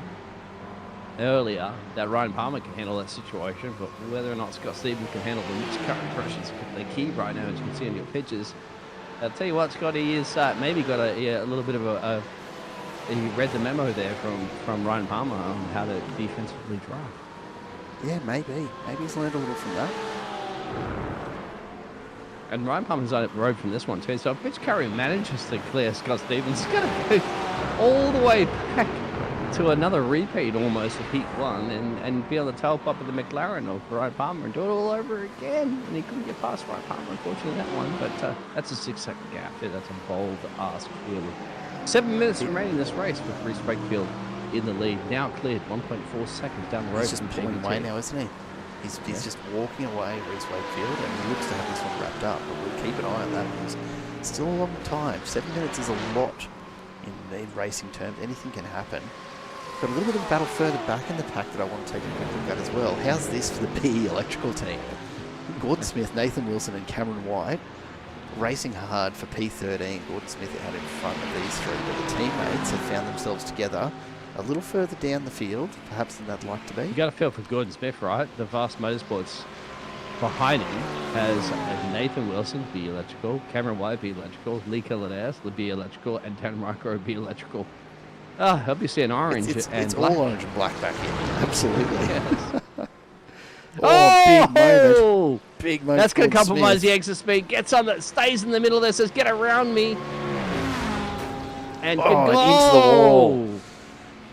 earlier that Ryan Palmer can handle that situation, but whether or not Scott Stevens can handle the Mitch Curry pressure is the key right now, as you can see in your pictures. I'll tell you what, Scotty is maybe got a little bit of he read the memo there from Ryan Palmer on how to defensively drive. Yeah, maybe. Maybe he's learned a little from that. And Ryan Palmer's on the road from this one too. So if Mitch Curry manages to clear Scott Stevens, he's going to go all the way back to another repeat almost of Heat 1 and be on the tailpipe of the McLaren of Ryan Palmer and do it all over again. And he couldn't get past Ryan Palmer, unfortunately, that one. But that's a 6-second gap. That's a bold ask, really. 7 minutes remaining in this race with Reece Wakefield in the lead. Now cleared 1.4 seconds down the road. He's just pulling away now, isn't he? He's just walking away, Reece Wakefield, and he looks to have this one wrapped up. But we'll keep an eye on that because it's still a long time. 7 minutes is a lot in racing terms. Anything can happen. Got a little bit of a battle further back in the pack that I want to take a quick look at as well. How's this for the BE Electrical team? Gordon Smith, Nathan Wilson and Cameron White racing hard for P13. Gordon Smith out in front of these three, but the teammates have found themselves together a little further down the field, perhaps than they'd like to be. You got to feel for Gordon Smith, right? The Vast Motorsports behind him has Nathan Wilson, BE Electrical, Cameron White, BE Electrical, Lee Killadass, BE Electrical, and Dan Ryker, BE Electrical. Ah, obviously an orange it's and black. all orange and black back here. Absolutely. Yes. Big moment. Big moment. That's going to compromise Smith. the exit speed. Gets on that, stays in the middle there, says, get around me. And into the wall.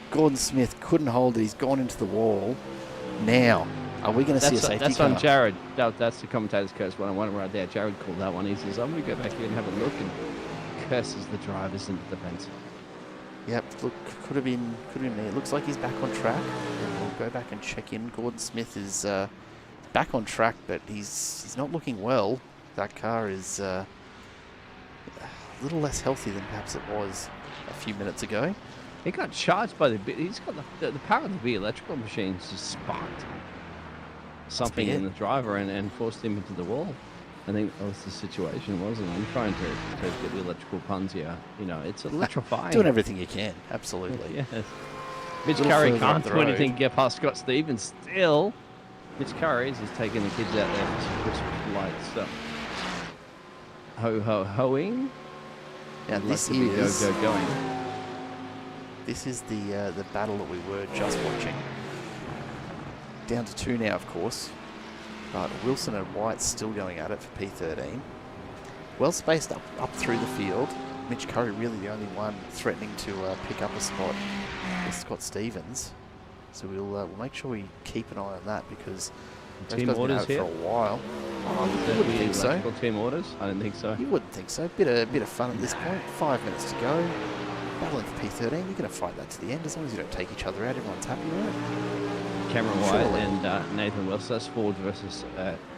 Gordon Smith couldn't hold it. He's gone into the wall. Now, are we going to see a safety That's car? on Jared. That's the commentator's curse 101 right there. Jared called that one. He says, I'm going to go back here and have a look, and curses the drivers into the fence. Yep, look, could have been me. It looks like he's back on track. We'll go back and check in. Gordon Smith is back on track, but he's not looking well. That car is a little less healthy than perhaps it was a few minutes ago. He got charged by he's got the power of the BE Electrical machines just sparked something in the driver and forced him into the wall. I think that was the situation, wasn't it? I'm trying to get the electrical puns here. You know, it's electrifying. Doing everything you can, absolutely. Yes. Mitch Curry can't do anything to get past Scott Stevens. Still, Mitch Curry is just taking the kids out there for some Christmas lights. So. Hoing. Now this is going. This is the battle that we were just watching. Down to 2 now, of course. But Wilson and White still going at it for P13. Well spaced up through the field. Mitch Curry really the only one threatening to pick up a spot with Scott Stevens. So we'll make sure we keep an eye on that because team orders here for a while. I wouldn't think so. Team orders? I don't think so. You wouldn't think so. Bit of fun at this point. 5 minutes to go. Battling for P13. You're going to fight that to the end as long as you don't take each other out. Everyone's happy with it. Cameron White and Nathan Wilson. That's Ford versus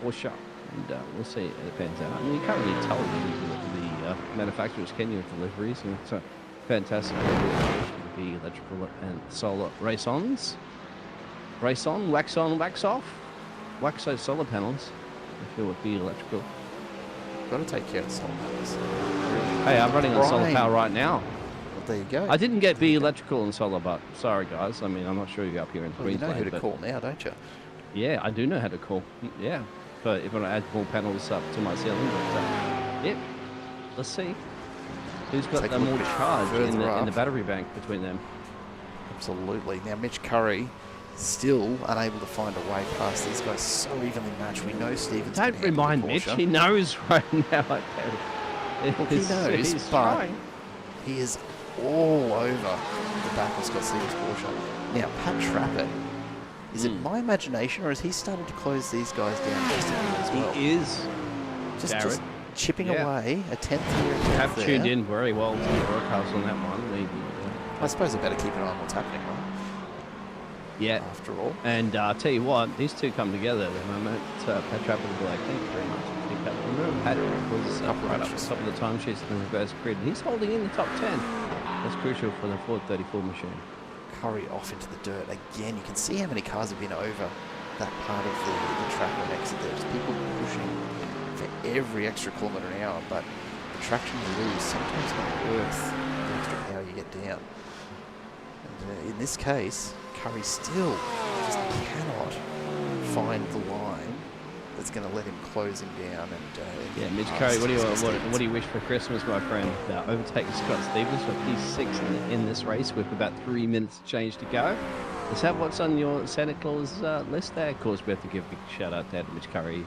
Porsche. And we'll see. It depends out. I mean, you can't really tell the manufacturers, can you, with deliveries? And it's a fantastic the electrical and solar race-ons. Race on, wax off. Wax those solar panels. I feel would be electrical. Got to take care of the solar panels. Hey, I'm running on solar power right now. Well, there you go. I didn't get BE Electrical and solar, but sorry guys. I mean, I'm not sure you're up here in Queensland. You know who to call now, don't you? Yeah, I do know how to call. Yeah, but if I want to add more panels up to my ceiling, but yeah, let's see who's got the more charge in the battery bank between them. Absolutely. Now Mitch Curry still unable to find a way past these guys. So evenly matched. We know Stevens. Don't remind Mitch. He knows right now. Well, he knows, but trying. He is all over the back of Scott Stevens' Porsche. Now, Pat Trappett, is it my imagination or has he started to close these guys down just a bit as well? He is. Just chipping away a 10th here. Have tuned in very well to the broadcast on that one. I suppose I better keep an eye on what's happening, right? Yeah. After all. And I'll tell you what, these two come together at the moment. Pat Trappett will be like, thank you very much. Remember, Pat was right up the top of the time sheets in the reverse grid. He's holding in the top 10. That's crucial for the Ford 34 machine. Curry off into the dirt again. You can see how many cars have been over that part of the track on exit there. There's people pushing for every extra kilometre an hour, but the traction you lose sometimes not worth the extra power you get down. And in this case, Curry still just cannot find the line that's going to let him close him down. And Mitch Curry, what do you wish for Christmas, my friend? Overtaking Scott Stevens for P6 in this race with about 3 minutes change to go. Is that what's on your Santa Claus list there? Of course, we have to give a big shout out there to Mitch Curry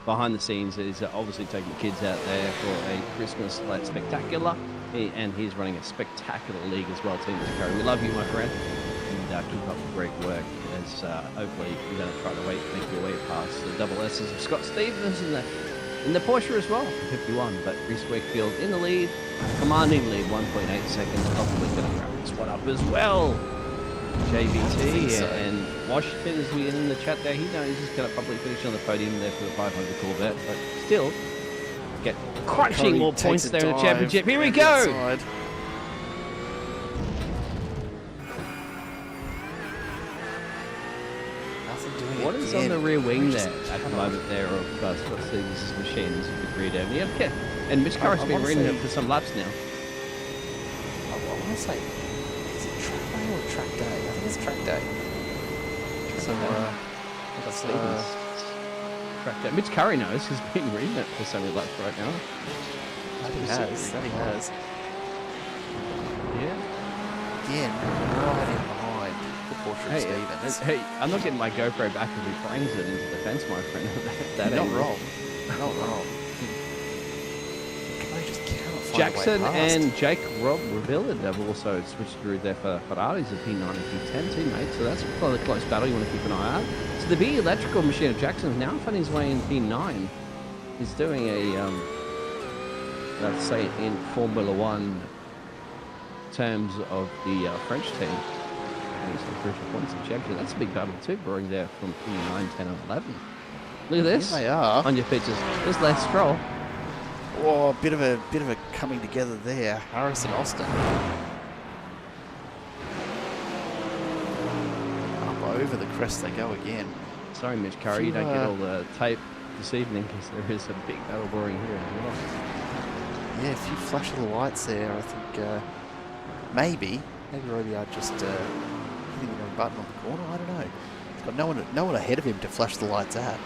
behind the scenes is obviously taking the kids out there for a Christmas light spectacular. And he's running a spectacular league as well, Team Curry. We love you, my friend. And keep up the great work as hopefully you're going to try to make your way past the double S's of Scott Stevens in the Porsche as well, 51. But Reese Wakefield in the lead, commanding lead, 1.8 seconds. Probably going to wrap this one up as well. JVT and Washington, as we in the chat there, he knows he's going to probably finish on the podium there for the 500 Corvette, but still get crunching more points there in the championship. Here we go. What is on the rear wing there at the moment there of Scott Stevens' machines with the rear down there? Okay. And Mitch Curry's been reading them for some laps now. I want to say, is it track day or track day? I think it's track day. So, track day. Mitch Curry knows, he's been reading it for so many laps right now. That he has. Yeah. Again, right in behind the Porsche of Stevens. Hey, I'm not getting my GoPro back if he frames it into the fence, my friend. that Not ain't wrong. Not wrong. Jackson and Jake Revillard have also switched through there for Ferraris of P9 and P10 teammates, so that's quite a close battle you want to keep an eye out. So the B electrical machine of Jackson is now finding his way in P9. He's doing a, let's say in Formula One terms of the French team. He's some crucial points in championship. That's a big battle too, brewing there from P9, 10 and 11. Look at this. Here they are. On your pictures. There's Les Stroll. Oh, a bit of a coming together there. Harris and Austin. Up over the crest they go again. Sorry, Mitch Curry, you don't get all the tape this evening because there is a big battle brewing here as well. Yeah, a few flash of the lights there. I think maybe Robiard just hitting the wrong button on the corner. I don't know. He's got no one ahead of him to flash the lights at.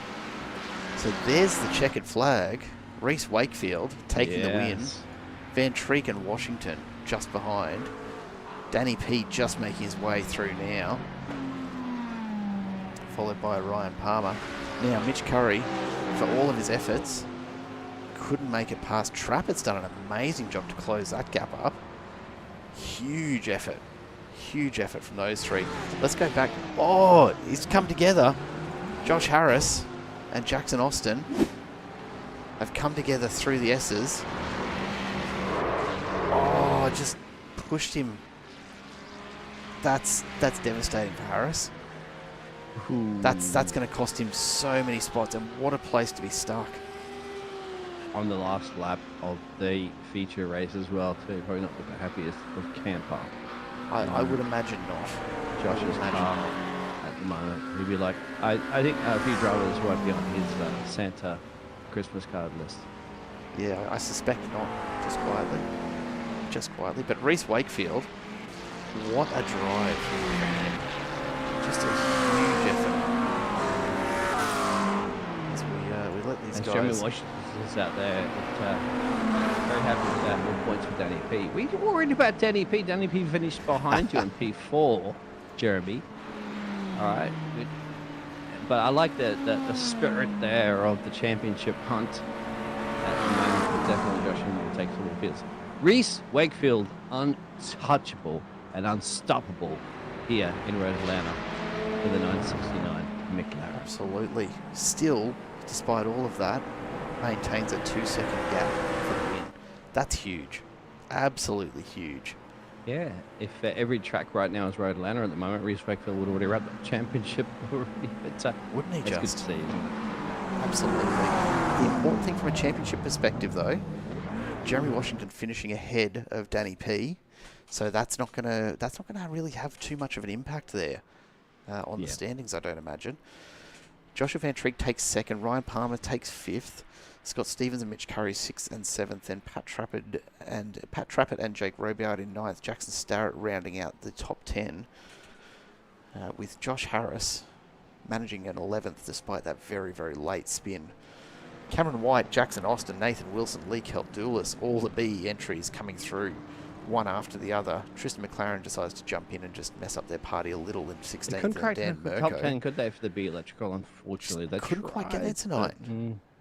So there's the checkered flag. Reese Wakefield taking the win. Van Treek and Washington just behind. Danny P just making his way through now. Followed by Ryan Palmer. Now Mitch Curry, for all of his efforts, couldn't make it past Trappett's done an amazing job to close that gap up. Huge effort. Huge effort from those three. Let's go back. Oh, he's come together. Josh Harris and Jackson Austin have come together through the S's. Oh, just pushed him. That's devastating for Harris. Ooh. That's going to cost him so many spots, and what a place to be stuck. On the last lap of the feature race as well too. Probably not the happiest of camper. I would imagine not. Josh's car at the moment. He'd be like, I think a few drivers might be on his Santa Christmas card list. Yeah, I suspect not. Just quietly. But Reese Wakefield, what a drive! Just a huge effort. As we let these guys. Jeremy Washington is out there. Very happy with that. More points for Danny P. We were worried about Danny P. Danny P finished behind you in P4, Jeremy. All right. But I like the spirit there of the championship hunt at the moment. Definitely Josh will take some more fields. Reese Wakefield, untouchable and unstoppable here in Road Atlanta with a 969 McLaren. Absolutely. Still, despite all of that, maintains a 2-second gap for the win. That's huge. Absolutely huge. Yeah, if every track right now is Road Atlanta at the moment, Reese Wakefield would already wrap the championship already. But, wouldn't he that's just? Good to see, isn't it? Absolutely. The important thing from a championship perspective, though, Jeremy Washington finishing ahead of Danny P, so that's not gonna really have too much of an impact there on the standings, I don't imagine. Joshua Van Treek takes second. Ryan Palmer takes fifth. Scott Stevens and Mitch Curry 6th and 7th, and Pat Trappett and Jake Robiard in 9th. Jackson Starrett rounding out the top 10, with Josh Harris managing an 11th despite that very, very late spin. Cameron White, Jackson Austin, Nathan Wilson, Lee Keldulis, all the B entries coming through one after the other. Tristan McLaren decides to jump in and just mess up their party a little in 16th. Couldn't crack Dan the Mirko top 10, could they, for the B electrical? Unfortunately, they couldn't quite get there tonight.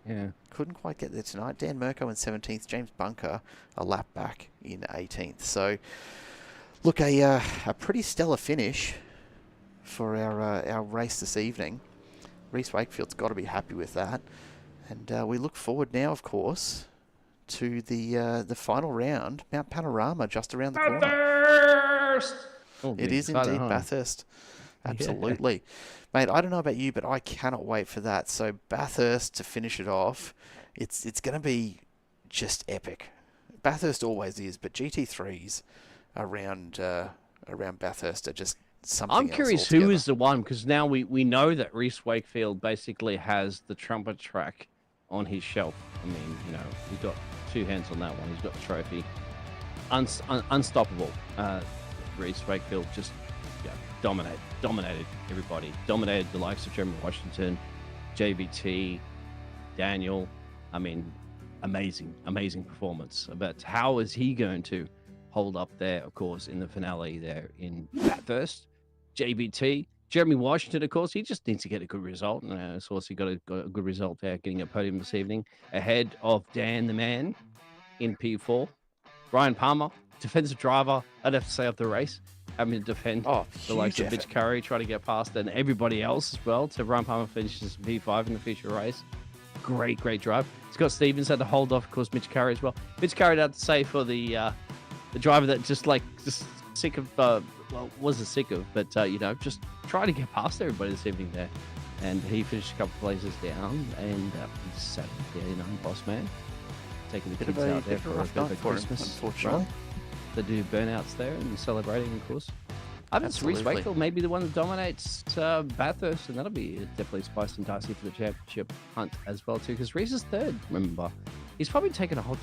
Yeah. Couldn't quite get there tonight. Dan Mirko in 17th, James Bunker a lap back in 18th. So, look, a pretty stellar finish for our race this evening. Reece Wakefield's got to be happy with that. And we look forward now, of course, to the final round, Mount Panorama, just around the corner. Bathurst! It is indeed Bathurst. Absolutely. Yeah. Mate, I don't know about you, but I cannot wait for that. So Bathurst to finish it off, it's going to be just epic. Bathurst always is, but GT3s around Bathurst are just something else. I'm curious who is the one, because now we know that Reece Wakefield basically has the trumpet track on his shelf. I mean, you know, he's got two hands on that one. He's got the trophy. Unstoppable. Reece Wakefield just dominated everybody. Dominated the likes of Jeremy Washington, JVT, Daniel. I mean, amazing performance. But how is he going to hold up there, of course, in the finale there in Bathurst? JVT, Jeremy Washington, of course, he just needs to get a good result. And of course, he got a good result there, getting a podium this evening, ahead of Dan the Man in P4. Ryan Palmer, defensive driver, I'd have to say, of the race, having to defend the likes of Mitch Curry, trying to get past, and everybody else as well. So Ryan Palmer finishes P5 in the future race. Great drive. Scott Stevens had to hold off, of course, Mitch Curry as well. Mitch Curry, I'd say, for the driver that just sick of, wasn't sick of, but, you know, just trying to get past everybody this evening there. And he finished a couple of places down, and he sat there, you know, boss man, taking the kids out there for a bit of a Christmas unfortunately. Run. They do burnouts there and celebrating, of course. I think Reece Wakefield may be the one that dominates Bathurst, and that'll be definitely spicy and dicey for the championship hunt as well, too, because Reece is third, remember. He's probably taken a whole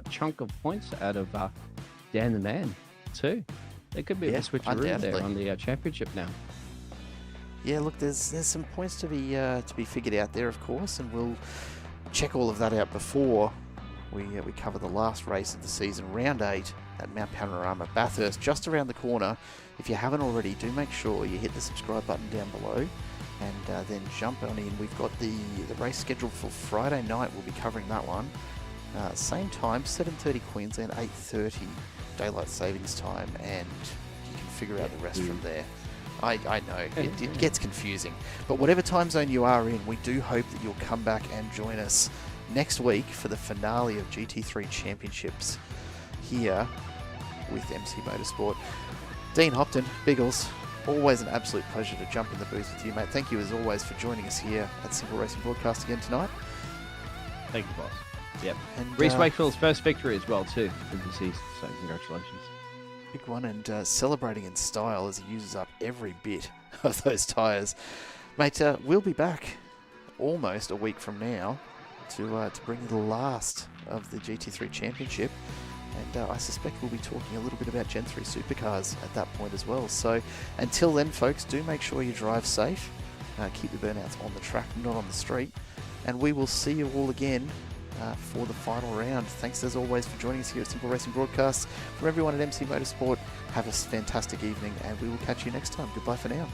chunk of points out of Dan the Man, too. There could be a switcheroo there on the championship now. Yeah, look, there's some points to be figured out there, of course, and we'll check all of that out before we cover the last race of the season, round 8 at Mount Panorama, Bathurst, just around the corner. If you haven't already, do make sure you hit the subscribe button down below, and then jump on in. We've got the race scheduled for Friday night. We'll be covering that one. Same time, 7:30 Queensland, 8:30 Daylight Savings Time, and you can figure out the rest from there. I know, it gets confusing. But whatever time zone you are in, we do hope that you'll come back and join us next week for the finale of GT3 Championships here with MC Motorsport. Dean Hopton, Biggles, always an absolute pleasure to jump in the booth with you, mate. Thank you, as always, for joining us here at Simple Racing Broadcast again tonight. Thank you, boss. Yep. And Reece Wakefield's first victory as well, too, for the season, so congratulations. Big one, and celebrating in style as he uses up every bit of those tyres. Mate, we'll be back almost a week from now to bring you the last of the GT3 Championship. And I suspect we'll be talking a little bit about Gen 3 supercars at that point as well. So until then, folks, do make sure you drive safe. Keep the burnouts on the track, not on the street. And we will see you all again for the final round. Thanks as always for joining us here at Simple Racing Broadcasts. From everyone at MC Motorsport, have a fantastic evening, and we will catch you next time. Goodbye for now.